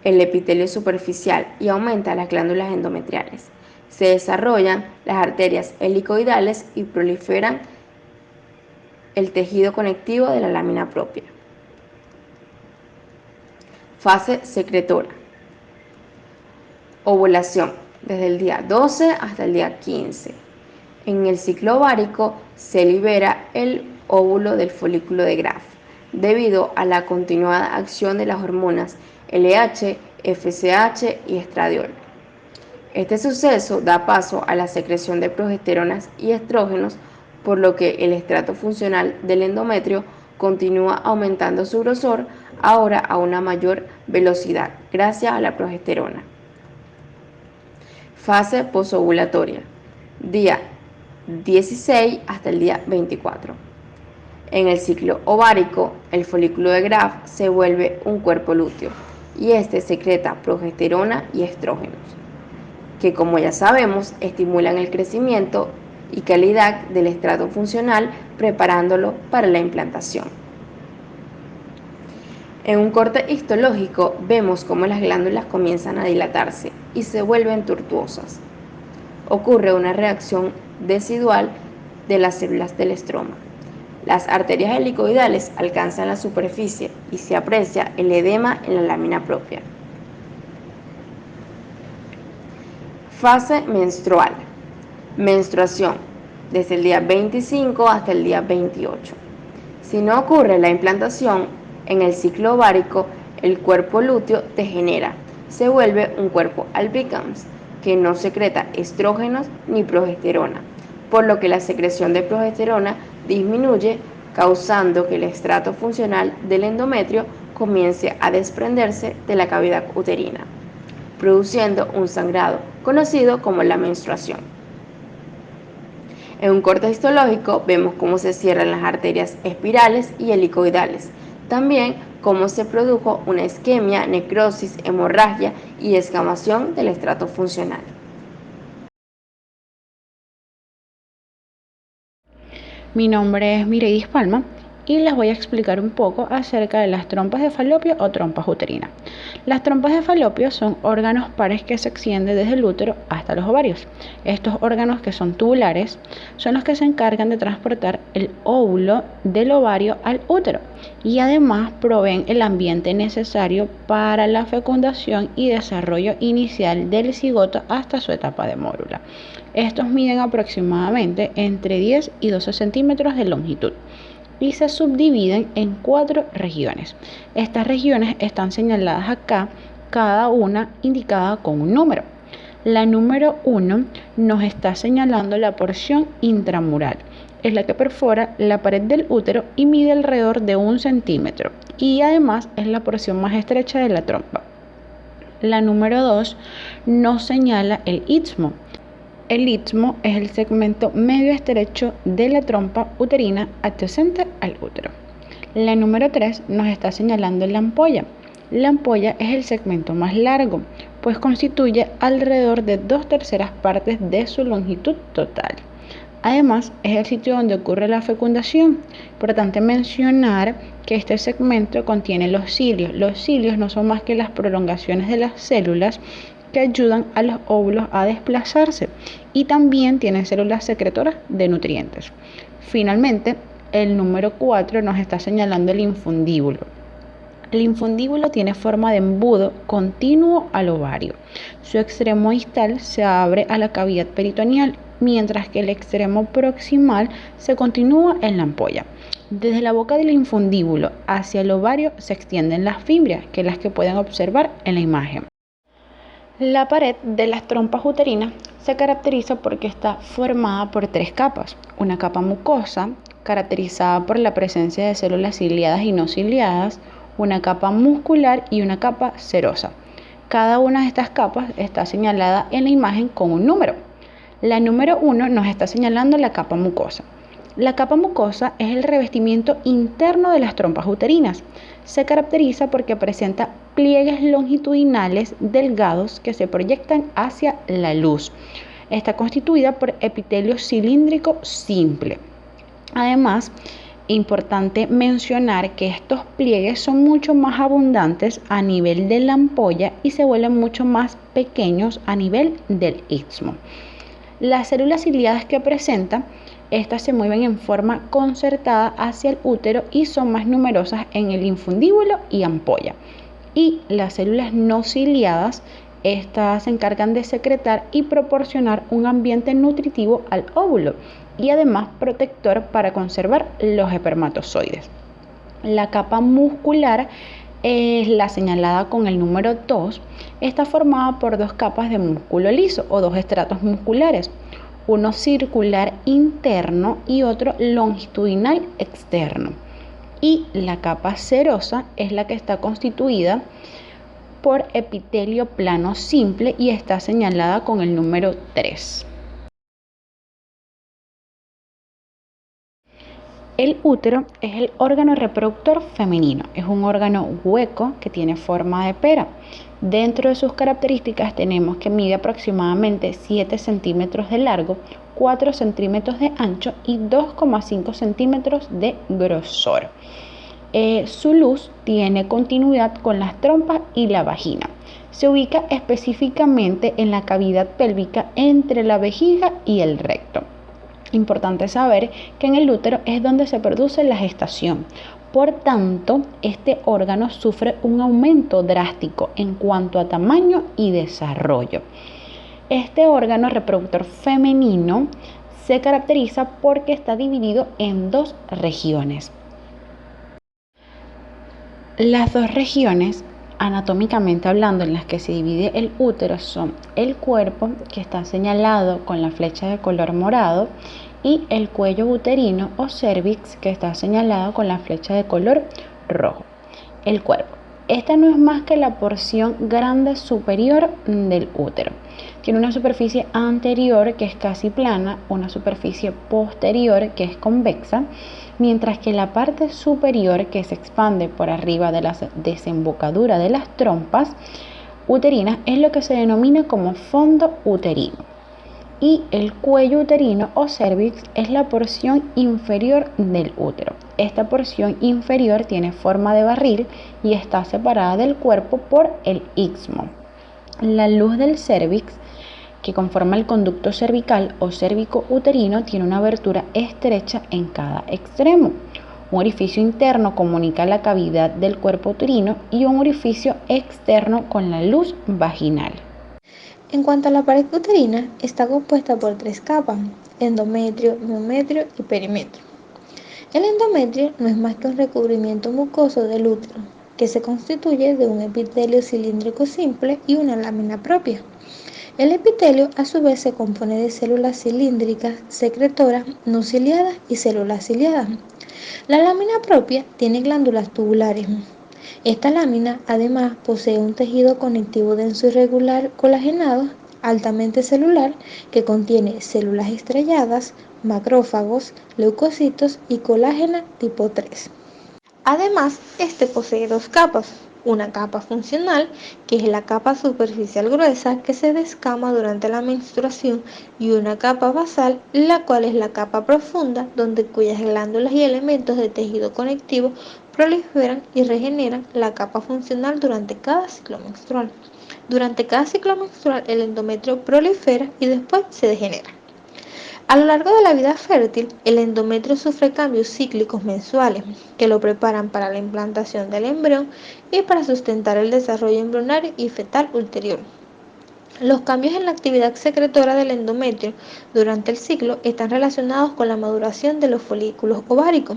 el epitelio superficial y aumenta las glándulas endometriales. Se desarrollan las arterias helicoidales y proliferan el tejido conectivo de la lámina propia. Fase secretora. Ovulación, desde el día 12 hasta el día 15. En el ciclo ovárico se libera el óvulo del folículo de Graf, debido a la continuada acción de las hormonas LH, FSH y estradiol. Este suceso da paso a la secreción de progesteronas y estrógenos, por lo que el estrato funcional del endometrio continúa aumentando su grosor, ahora a una mayor velocidad, gracias a la progesterona. Fase posovulatoria, día 16 hasta el día 24. En el ciclo ovárico, el folículo de Graf se vuelve un cuerpo lúteo y este secreta progesterona y estrógenos, que como ya sabemos estimulan el crecimiento y calidad del estrato funcional, preparándolo para la implantación. En un corte histológico vemos cómo las glándulas comienzan a dilatarse y se vuelven tortuosas. Ocurre una reacción decidual de las células del estroma. Las arterias helicoidales alcanzan la superficie y se aprecia el edema en la lámina propia. Fase menstrual. Menstruación, desde el día 25 hasta el día 28. Si no ocurre la implantación, en el ciclo ovárico, el cuerpo lúteo degenera, se vuelve un cuerpo albicans, que no secreta estrógenos ni progesterona, por lo que la secreción de progesterona disminuye, causando que el estrato funcional del endometrio comience a desprenderse de la cavidad uterina, produciendo un sangrado conocido como la menstruación. En un corte histológico vemos cómo se cierran las arterias espirales y helicoidales, también cómo se produjo una isquemia, necrosis, hemorragia y descamación del estrato funcional. Mi nombre es Mireidis Palma y les voy a explicar un poco acerca de las trompas de falopio o trompas uterinas. Las trompas de falopio son órganos pares que se extienden desde el útero hasta los ovarios. Estos órganos, que son tubulares, son los que se encargan de transportar el óvulo del ovario al útero y además proveen el ambiente necesario para la fecundación y desarrollo inicial del cigoto hasta su etapa de mórula. Estos miden aproximadamente entre 10 y 12 centímetros de longitud y se subdividen en 4 regiones. Estas regiones están señaladas acá, cada una indicada con un número. La número 1 nos está señalando la porción intramural. Es la que perfora la pared del útero y mide alrededor de 1 centímetro y además es la porción más estrecha de la trompa. La número 2 nos señala el istmo. El istmo es el segmento medio estrecho de la trompa uterina adyacente al útero. La número 3 nos está señalando la ampolla. La ampolla es el segmento más largo, pues constituye alrededor de 2/3 partes de su longitud total. Además, es el sitio donde ocurre la fecundación. Importante mencionar que este segmento contiene los cilios. Los cilios no son más que las prolongaciones de las células que ayudan a los óvulos a desplazarse y también tienen células secretoras de nutrientes. Finalmente, el número 4 nos está señalando el infundíbulo. El infundíbulo tiene forma de embudo continuo al ovario. Su extremo distal se abre a la cavidad peritoneal, mientras que el extremo proximal se continúa en la ampolla. Desde la boca del infundíbulo hacia el ovario se extienden las fimbrias, que es las que pueden observar en la imagen. La pared de las trompas uterinas se caracteriza porque está formada por tres capas. Una capa mucosa, caracterizada por la presencia de células ciliadas y no ciliadas, una capa muscular y una capa serosa. Cada una de estas capas está señalada en la imagen con un número. La número 1 nos está señalando la capa mucosa. La capa mucosa es el revestimiento interno de las trompas uterinas. Se caracteriza porque presenta pliegues longitudinales delgados que se proyectan hacia la luz. Está constituida por epitelio cilíndrico simple. Además, importante mencionar que estos pliegues son mucho más abundantes a nivel de la ampolla y se vuelven mucho más pequeños a nivel del istmo. Las células ciliadas que presenta, estas se mueven en forma concertada hacia el útero y son más numerosas en el infundíbulo y ampolla. Y las células no ciliadas, estas se encargan de secretar y proporcionar un ambiente nutritivo al óvulo y además protector para conservar los espermatozoides. La capa muscular es la señalada con el número 2. Está formada por dos capas de músculo liso o dos estratos musculares, uno circular interno y otro longitudinal externo. Y la capa serosa es la que está constituida por epitelio plano simple y está señalada con el número 3. El útero es el órgano reproductor femenino. Es un órgano hueco que tiene forma de pera. Dentro de sus características tenemos que mide aproximadamente 7 centímetros de largo, 4 centímetros de ancho y 2,5 centímetros de grosor. Su luz tiene continuidad con las trompas y la vagina. Se ubica específicamente en la cavidad pélvica entre la vejiga y el recto. Importante saber que en el útero es donde se produce la gestación. Por tanto, este órgano sufre un aumento drástico en cuanto a tamaño y desarrollo. Este órgano reproductor femenino se caracteriza porque está dividido en dos regiones. Las dos regiones, anatómicamente hablando, en las que se divide el útero son el cuerpo, que está señalado con la flecha de color morado, y el cuello uterino o cervix, que está señalado con la flecha de color rojo. El cuerpo. Esta no es más que la porción grande superior del útero. Tiene una superficie anterior que es casi plana, una superficie posterior que es convexa, mientras que la parte superior, que se expande por arriba de la desembocadura de las trompas uterinas, es lo que se denomina como fondo uterino. Y el cuello uterino o cervix es la porción inferior del útero. Esta porción inferior tiene forma de barril y está separada del cuerpo por el istmo. La luz del cervix, que conforma el conducto cervical o cérvico uterino, tiene una abertura estrecha en cada extremo. Un orificio interno comunica la cavidad del cuerpo uterino y un orificio externo con la luz vaginal. En cuanto a la pared uterina, está compuesta por tres capas: endometrio, miometrio y perimetrio. El endometrio no es más que un recubrimiento mucoso del útero, que se constituye de un epitelio cilíndrico simple y una lámina propia. El epitelio a su vez se compone de células cilíndricas, secretoras, no ciliadas y células ciliadas. La lámina propia tiene glándulas tubulares. Esta lámina además posee un tejido conectivo denso irregular colagenado, altamente celular, que contiene células estrelladas, macrófagos, leucocitos y colágena tipo 3. Además, este posee dos capas: una capa funcional, que es la capa superficial gruesa que se descama durante la menstruación, y una capa basal, la cual es la capa profunda, donde cuyas glándulas y elementos de tejido conectivo proliferan y regeneran la capa funcional durante cada ciclo menstrual. Durante cada ciclo menstrual, el endometrio prolifera y después se degenera. A lo largo de la vida fértil, el endometrio sufre cambios cíclicos mensuales que lo preparan para la implantación del embrión y para sustentar el desarrollo embrionario y fetal ulterior. Los cambios en la actividad secretora del endometrio durante el ciclo están relacionados con la maduración de los folículos ováricos.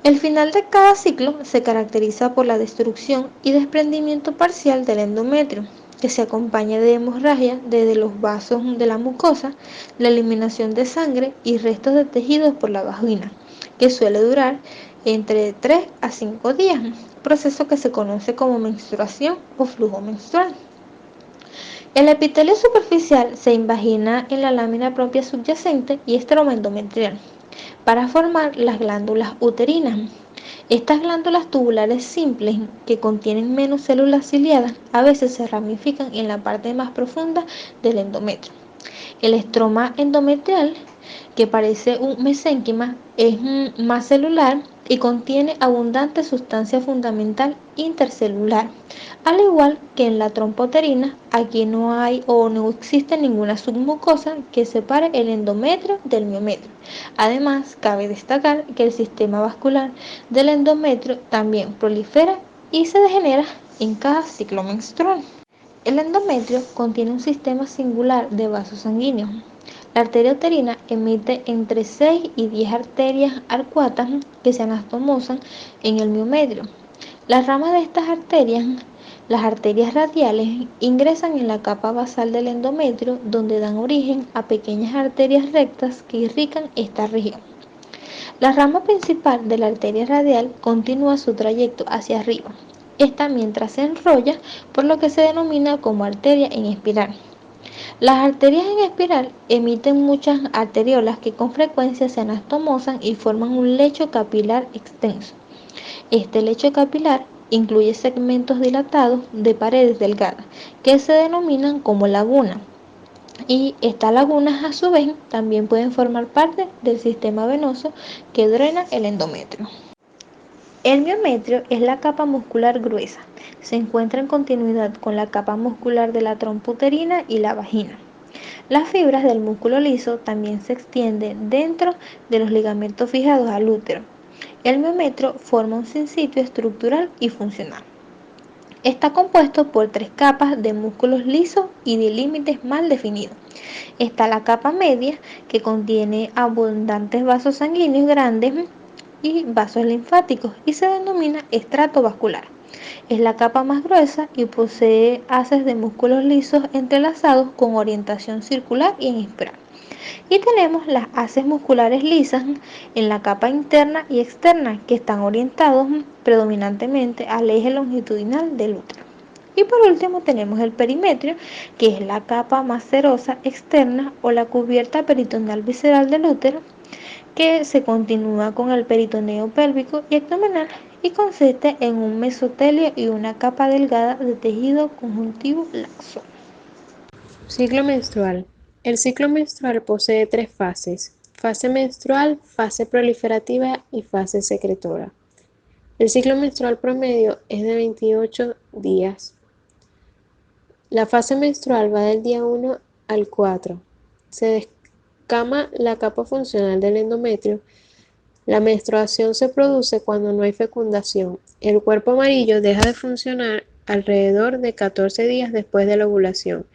El final de cada ciclo se caracteriza por la destrucción y desprendimiento parcial del endometrio. que se acompaña de hemorragia desde los vasos de la mucosa, la eliminación de sangre y restos de tejidos por la vagina, que suele durar entre 3 a 5 días, proceso que se conoce como menstruación o flujo menstrual. El epitelio superficial se invagina en la lámina propia subyacente y estroma endometrial para formar las glándulas uterinas. Estas glándulas tubulares simples, que contienen menos células ciliadas, a veces se ramifican en la parte más profunda del endometrio. El estroma endometrial, que parece un mesénquima, es más celular y contiene abundante sustancia fundamental intercelular. Al igual que en la trompa uterina, aquí no hay o no existe ninguna submucosa que separe el endometrio del miometrio. Además, cabe destacar que el sistema vascular del endometrio también prolifera y se degenera en cada ciclo menstrual. El endometrio contiene un sistema singular de vasos sanguíneos. La arteria uterina emite entre 6 y 10 arterias arcuatas que se anastomosan en el miometrio. Las ramas de estas arterias, las arterias radiales, ingresan en la capa basal del endometrio, donde dan origen a pequeñas arterias rectas que irrigan esta región. La rama principal de la arteria radial continúa su trayecto hacia arriba. Esta mientras se enrolla, por lo que se denomina como arteria en espiral. Las arterias en espiral emiten muchas arteriolas que con frecuencia se anastomosan y forman un lecho capilar extenso. Este lecho capilar incluye segmentos dilatados de paredes delgadas que se denominan como laguna. Y estas lagunas a su vez también pueden formar parte del sistema venoso que drena el endometrio. El miometrio es la capa muscular gruesa. Se encuentra en continuidad con la capa muscular de la trompa uterina y la vagina. Las fibras del músculo liso también se extienden dentro de los ligamentos fijados al útero. El miometrio forma un sinsitio estructural y funcional. Está compuesto por 3 capas de músculos lisos y de límites mal definidos. Está la capa media, que contiene abundantes vasos sanguíneos grandes y vasos linfáticos y se denomina estrato vascular. Es la capa más gruesa y posee haces de músculos lisos entrelazados con orientación circular y en espiral. Y tenemos las haces musculares lisas en la capa interna y externa, que están orientados predominantemente al eje longitudinal del útero. Y por último tenemos el perimetrio, que es la capa más serosa externa o la cubierta peritoneal visceral del útero, que se continúa con el peritoneo pélvico y abdominal y consiste en un mesotelio y una capa delgada de tejido conjuntivo laxo. Ciclo menstrual. El ciclo menstrual posee 3 fases: fase menstrual, fase proliferativa y fase secretora. El ciclo menstrual promedio es de 28 días. La fase menstrual va del día 1 al 4. Se descama la capa funcional del endometrio. La menstruación se produce cuando no hay fecundación. El cuerpo amarillo deja de funcionar alrededor de 14 días después de la ovulación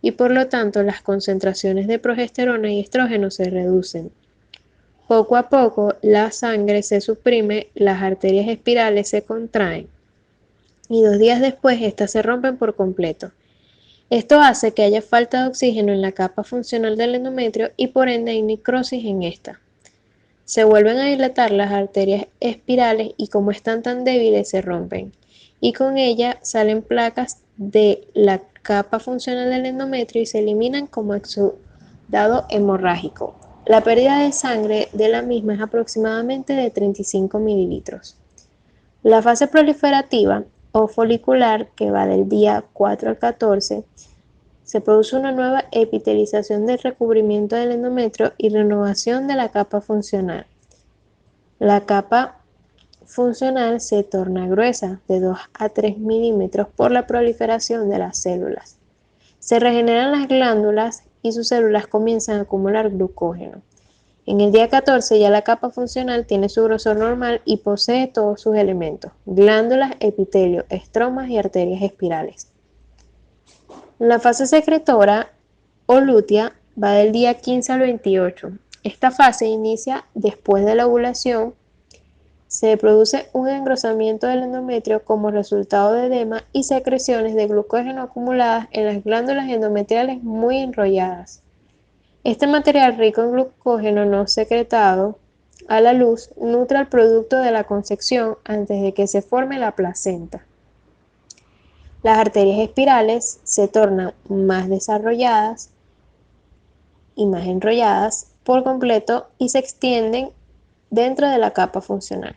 y por lo tanto las concentraciones de progesterona y estrógeno se reducen. Poco a poco la sangre se suprime, las arterias espirales se contraen y 2 días después estas se rompen por completo. Esto hace que haya falta de oxígeno en la capa funcional del endometrio y por ende hay necrosis en esta. Se vuelven a dilatar las arterias espirales y como están tan débiles se rompen y con ella salen placas de la capa funcional del endometrio y se eliminan como exudado hemorrágico. La pérdida de sangre de la misma es aproximadamente de 35 mililitros. La fase proliferativa o folicular, que va del día 4 al 14, se produce una nueva epitelización del recubrimiento del endometrio y renovación de la capa funcional. La capa funcional se torna gruesa, de 2 a 3 milímetros, por la proliferación de las células. Se regeneran las glándulas y sus células comienzan a acumular glucógeno. En el día 14 ya la capa funcional tiene su grosor normal y posee todos sus elementos: glándulas, epitelio, estromas y arterias espirales. La fase secretora o lútea va del día 15 al 28. Esta fase inicia después de la ovulación. Se produce un engrosamiento del endometrio como resultado de edema y secreciones de glucógeno acumuladas en las glándulas endometriales muy enrolladas. Este material rico en glucógeno no secretado a la luz nutre al producto de la concepción antes de que se forme la placenta. Las arterias espirales se tornan más desarrolladas y más enrolladas por completo y se extienden dentro de la capa funcional.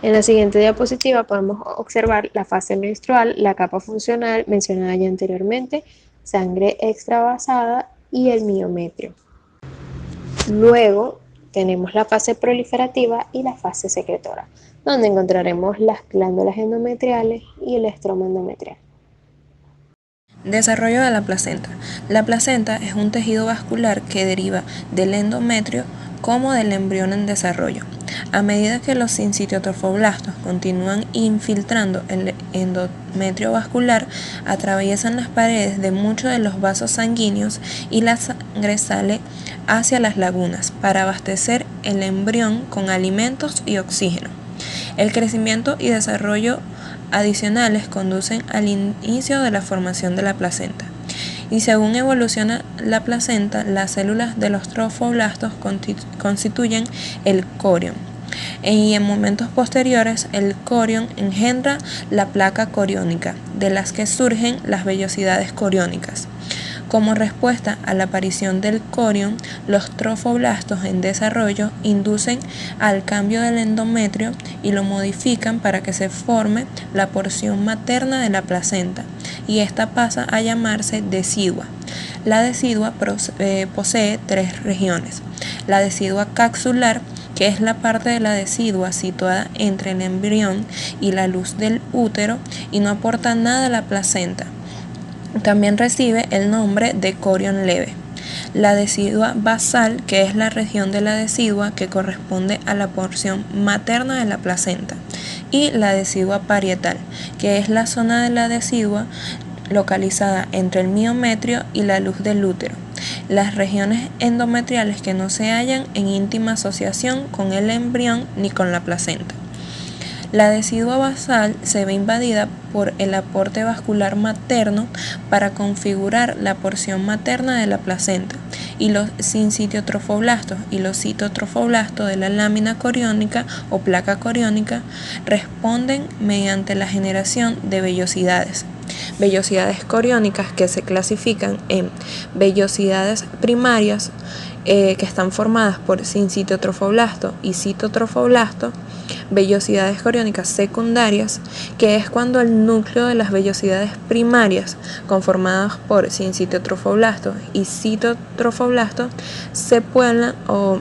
En la siguiente diapositiva podemos observar la fase menstrual, la capa funcional mencionada ya anteriormente, sangre extravasada y el miometrio. Luego tenemos la fase proliferativa y la fase secretora, donde encontraremos las glándulas endometriales y el estroma endometrial. Desarrollo de la placenta. La placenta es un tejido vascular que deriva del endometrio como del embrión en desarrollo. A medida que los sincitiotrofoblastos continúan infiltrando el endometrio vascular, atraviesan las paredes de muchos de los vasos sanguíneos y la sangre sale hacia las lagunas para abastecer el embrión con alimentos y oxígeno. El crecimiento y desarrollo adicionales conducen al inicio de la formación de la placenta. Y según evoluciona la placenta, las células de los trofoblastos constituyen el corión. Y en momentos posteriores, el corión engendra la placa coriónica, de las que surgen las vellosidades coriónicas. Como respuesta a la aparición del corión, los trofoblastos en desarrollo inducen al cambio del endometrio y lo modifican para que se forme la porción materna de la placenta, y esta pasa a llamarse decidua. La decidua posee 3 regiones: la decidua capsular, que es la parte de la decidua situada entre el embrión y la luz del útero y no aporta nada a la placenta. También recibe el nombre de corión leve. La decidua basal, que es la región de la decidua que corresponde a la porción materna de la placenta, y la decidua parietal, que es la zona de la decidua localizada entre el miometrio y la luz del útero. Las regiones endometriales que no se hallan en íntima asociación con el embrión ni con la placenta. La decidua basal se ve invadida por el aporte vascular materno para configurar la porción materna de la placenta, y los sincitiotrofoblastos y los citotrofoblastos de la lámina coriónica o placa coriónica responden mediante la generación de vellosidades. Vellosidades coriónicas que se clasifican en vellosidades primarias, que están formadas por sincitiotrofoblasto y citotrofoblasto; vellosidades coriónicas secundarias, que es cuando el núcleo de las vellosidades primarias, conformadas por sincitiotrofoblasto y citotrofoblasto, se pueblan o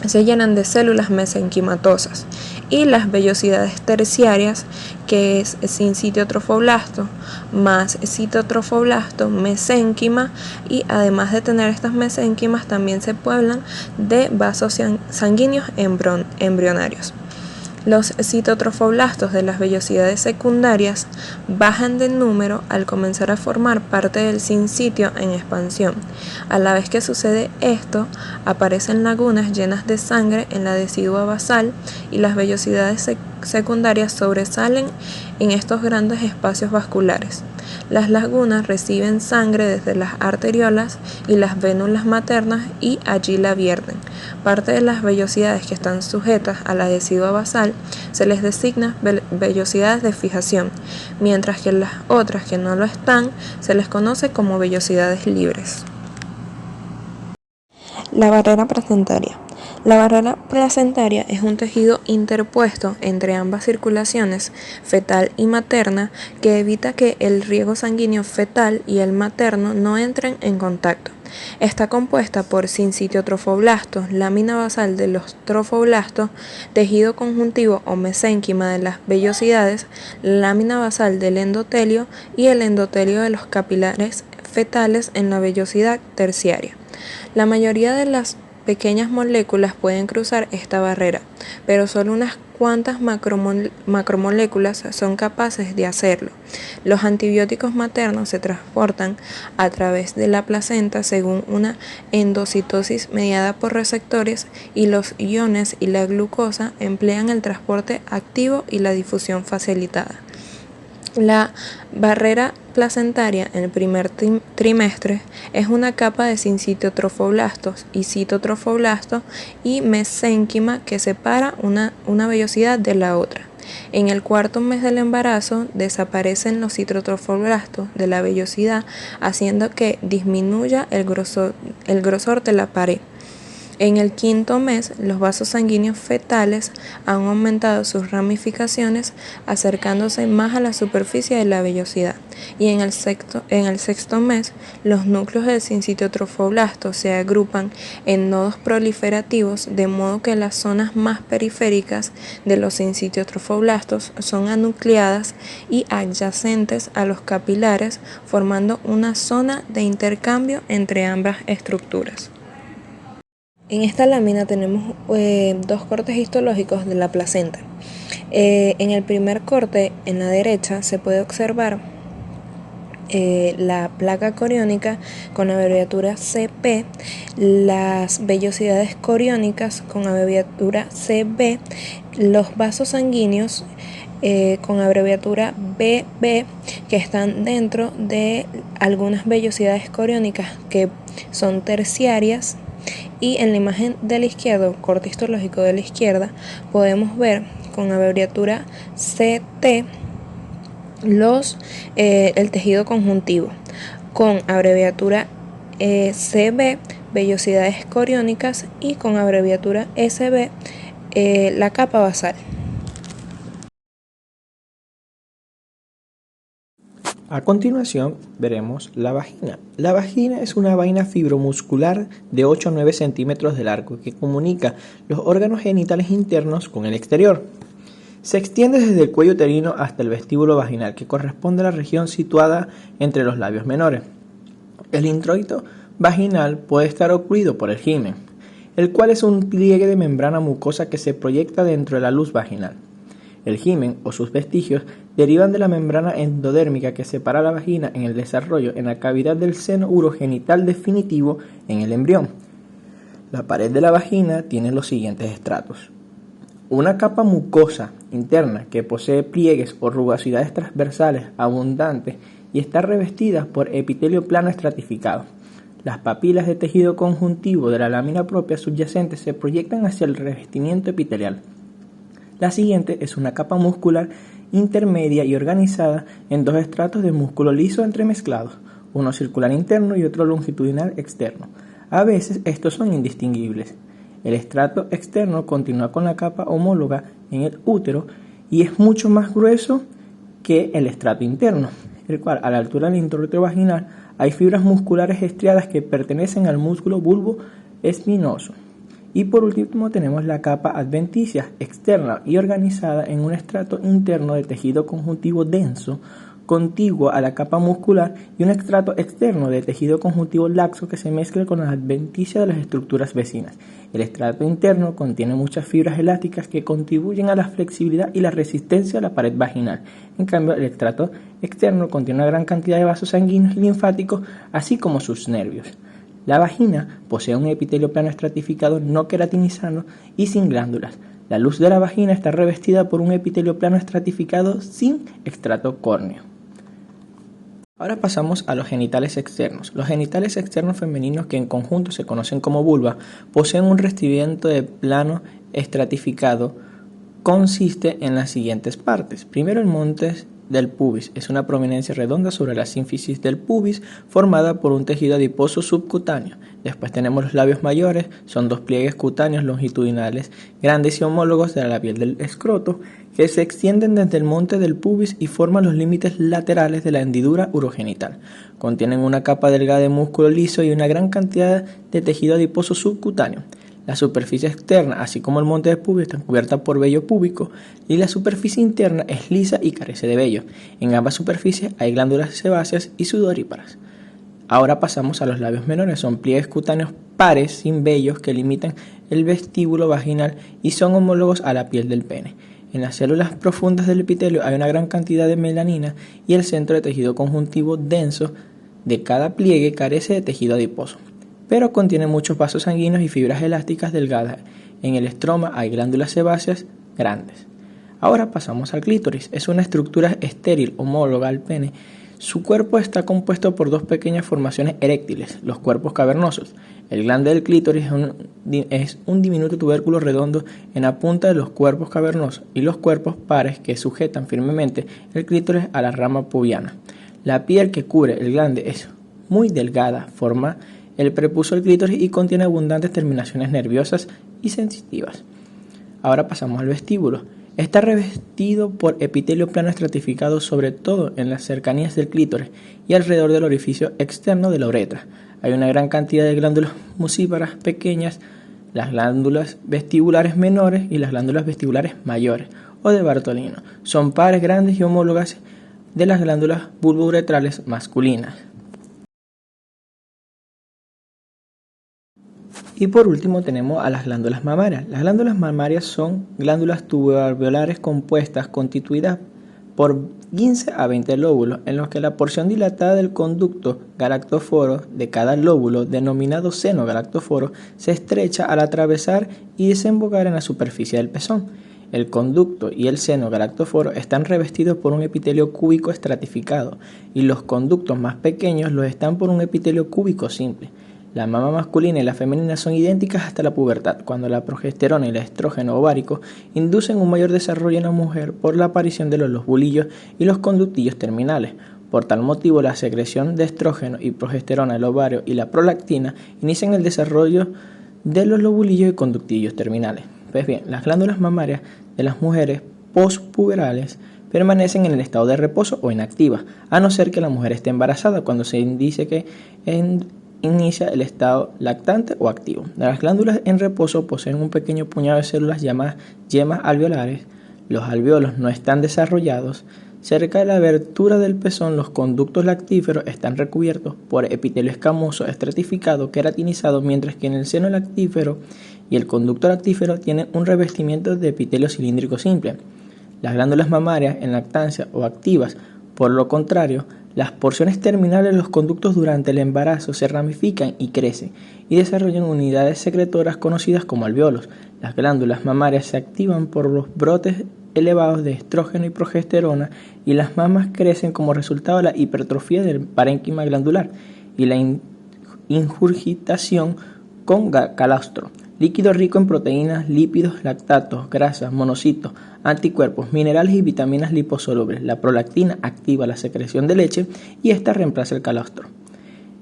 se llenan de células mesenquimatosas; y las vellosidades terciarias, que es sincitiotrofoblasto más citotrofoblasto mesénquima, y además de tener estas mesénquimas también se pueblan de vasos sanguíneos embrionarios. Los citotrofoblastos de las vellosidades secundarias bajan de número al comenzar a formar parte del sincitio en expansión. A la vez que sucede esto, aparecen lagunas llenas de sangre en la decidua basal, y las vellosidades secundarias sobresalen en estos grandes espacios vasculares. Las lagunas reciben sangre desde las arteriolas y las vénulas maternas y allí la vierten. Parte de las vellosidades que están sujetas a la decidua basal se les designa vellosidades de fijación, mientras que las otras que no lo están se les conoce como vellosidades libres. La barrera placentaria. La barrera placentaria es un tejido interpuesto entre ambas circulaciones, fetal y materna, que evita que el riego sanguíneo fetal y el materno no entren en contacto. Está compuesta por sincitiotrofoblastos, lámina basal de los trofoblastos, tejido conjuntivo o mesénquima de las vellosidades, lámina basal del endotelio y el endotelio de los capilares fetales en la vellosidad terciaria. La mayoría de las pequeñas moléculas pueden cruzar esta barrera, pero solo unas cuantas macromoléculas son capaces de hacerlo. Los antibióticos maternos se transportan a través de la placenta según una endocitosis mediada por receptores, y los iones y la glucosa emplean el transporte activo y la difusión facilitada. La barrera placentaria en el primer trimestre es una capa de sincitotrofoblastos y citotrofoblastos y mesénquima que separa una vellosidad de la otra. En el cuarto mes del embarazo desaparecen los citotrofoblastos de la vellosidad, haciendo que disminuya el grosor de la pared. En el quinto mes, los vasos sanguíneos fetales han aumentado sus ramificaciones, acercándose más a la superficie de la vellosidad. Y en el sexto mes, los núcleos del sincitotrofoblasto se agrupan en nodos proliferativos, de modo que las zonas más periféricas de los sincitotrofoblastos son anucleadas y adyacentes a los capilares, formando una zona de intercambio entre ambas estructuras. En esta lámina tenemos dos cortes histológicos de la placenta. En el primer corte, en la derecha, se puede observar la placa coriónica con abreviatura CP, las vellosidades coriónicas con abreviatura CB, los vasos sanguíneos con abreviatura BB, que están dentro de algunas vellosidades coriónicas que son terciarias. Y en la imagen de la izquierda, corte histológico de la izquierda, podemos ver con abreviatura CT el tejido conjuntivo, con abreviatura CB vellosidades coriónicas y con abreviatura SB la capa basal. A continuación veremos la vagina. La vagina es una vaina fibromuscular de 8 a 9 centímetros de largo que comunica los órganos genitales internos con el exterior. Se extiende desde el cuello uterino hasta el vestíbulo vaginal, que corresponde a la región situada entre los labios menores. El introito vaginal puede estar ocluido por el himen, el cual es un pliegue de membrana mucosa que se proyecta dentro de la luz vaginal. El himen o sus vestigios derivan de la membrana endodérmica que separa la vagina en el desarrollo en la cavidad del seno urogenital definitivo en el embrión. La pared de la vagina tiene los siguientes estratos: una capa mucosa interna que posee pliegues o rugosidades transversales abundantes y está revestida por epitelio plano estratificado. Las papilas de tejido conjuntivo de la lámina propia subyacente se proyectan hacia el revestimiento epitelial. La siguiente es una capa muscular intermedia y organizada en dos estratos de músculo liso entremezclados, uno circular interno y otro longitudinal externo. A veces estos son indistinguibles. El estrato externo continúa con la capa homóloga en el útero y es mucho más grueso que el estrato interno, el cual a la altura del introito vaginal hay fibras musculares estriadas que pertenecen al músculo bulbo espinoso. Y por último tenemos la capa adventicia externa y organizada en un estrato interno de tejido conjuntivo denso, contiguo a la capa muscular, y un estrato externo de tejido conjuntivo laxo que se mezcla con la adventicia de las estructuras vecinas. El estrato interno contiene muchas fibras elásticas que contribuyen a la flexibilidad y la resistencia a la pared vaginal. En cambio, el estrato externo contiene una gran cantidad de vasos sanguíneos y linfáticos, así como sus nervios. La vagina posee un epitelio plano estratificado no queratinizado y sin glándulas. La luz de la vagina está revestida por un epitelio plano estratificado sin estrato córneo. Ahora pasamos a los genitales externos. Los genitales externos femeninos, que en conjunto se conocen como vulva, poseen un revestimiento de plano estratificado. Consiste en las siguientes partes. Primero, el monte del pubis es una prominencia redonda sobre la sínfisis del pubis formada por un tejido adiposo subcutáneo. Después tenemos los labios mayores, son dos pliegues cutáneos longitudinales grandes y homólogos de la piel del escroto que se extienden desde el monte del pubis y forman los límites laterales de la hendidura urogenital. Contienen una capa delgada de músculo liso y una gran cantidad de tejido adiposo subcutáneo. La superficie externa, así como el monte del pubis, está cubierta por vello púbico y la superficie interna es lisa y carece de vello. En ambas superficies hay glándulas sebáceas y sudoríparas. Ahora pasamos a los labios menores. Son pliegues cutáneos pares sin vellos que limitan el vestíbulo vaginal y son homólogos a la piel del pene. En las células profundas del epitelio hay una gran cantidad de melanina y el centro de tejido conjuntivo denso de cada pliegue carece de tejido adiposo, pero contiene muchos vasos sanguíneos y fibras elásticas delgadas. En el estroma hay glándulas sebáceas grandes. Ahora pasamos al clítoris. Es una estructura estéril homóloga al pene. Su cuerpo está compuesto por dos pequeñas formaciones eréctiles, los cuerpos cavernosos. El glande del clítoris es un diminuto tubérculo redondo en la punta de los cuerpos cavernosos y los cuerpos pares que sujetan firmemente el clítoris a la rama pubiana. La piel que cubre el glande es muy delgada, forma el prepucio del clítoris y contiene abundantes terminaciones nerviosas y sensitivas. Ahora pasamos al vestíbulo. Está revestido por epitelio plano estratificado sobre todo en las cercanías del clítoris y alrededor del orificio externo de la uretra. Hay una gran cantidad de glándulas mucíparas pequeñas, las glándulas vestibulares menores y las glándulas vestibulares mayores o de Bartolino. Son pares grandes y homólogas de las glándulas bulbouretrales masculinas. Y por último tenemos a las glándulas mamarias. Las glándulas mamarias son glándulas tubuloalveolares compuestas constituidas por 15 a 20 lóbulos, en los que la porción dilatada del conducto galactóforo de cada lóbulo, denominado seno galactóforo, se estrecha al atravesar y desembocar en la superficie del pezón. El conducto y el seno galactóforo están revestidos por un epitelio cúbico estratificado y los conductos más pequeños los están por un epitelio cúbico simple. La mama masculina y la femenina son idénticas hasta la pubertad, cuando la progesterona y el estrógeno ovárico inducen un mayor desarrollo en la mujer por la aparición de los lobulillos y los conductillos terminales. Por tal motivo, la secreción de estrógeno y progesterona del ovario y la prolactina inician el desarrollo de los lobulillos y conductillos terminales. Pues bien, las glándulas mamarias de las mujeres postpuberales permanecen en el estado de reposo o inactivas, a no ser que la mujer esté embarazada, cuando se indice que inicia el estado lactante o activo. Las glándulas en reposo poseen un pequeño puñado de células llamadas yemas alveolares. Los alveolos no están desarrollados. Cerca de la abertura del pezón, los conductos lactíferos están recubiertos por epitelio escamoso estratificado queratinizado, mientras que en el seno lactífero y el conducto lactífero tienen un revestimiento de epitelio cilíndrico simple. Las glándulas mamarias en lactancia o activas, por lo contrario, las porciones terminales de los conductos durante el embarazo se ramifican y crecen y desarrollan unidades secretoras conocidas como alveolos. Las glándulas mamarias se activan por los brotes elevados de estrógeno y progesterona y las mamas crecen como resultado de la hipertrofia del parénquima glandular y la ingurgitación con calostro, líquido rico en proteínas, lípidos, lactatos, grasas, monocitos, anticuerpos, minerales y vitaminas liposolubles. La prolactina activa la secreción de leche y esta reemplaza el calostro.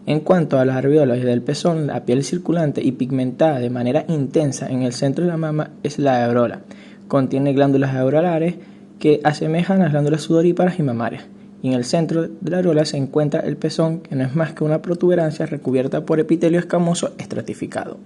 En cuanto a las alveolos del pezón, la piel circulante y pigmentada de manera intensa en el centro de la mama es la areola. Contiene glándulas areolares que asemejan a las glándulas sudoríparas y mamarias. Y en el centro de la areola se encuentra el pezón, que no es más que una protuberancia recubierta por epitelio escamoso estratificado.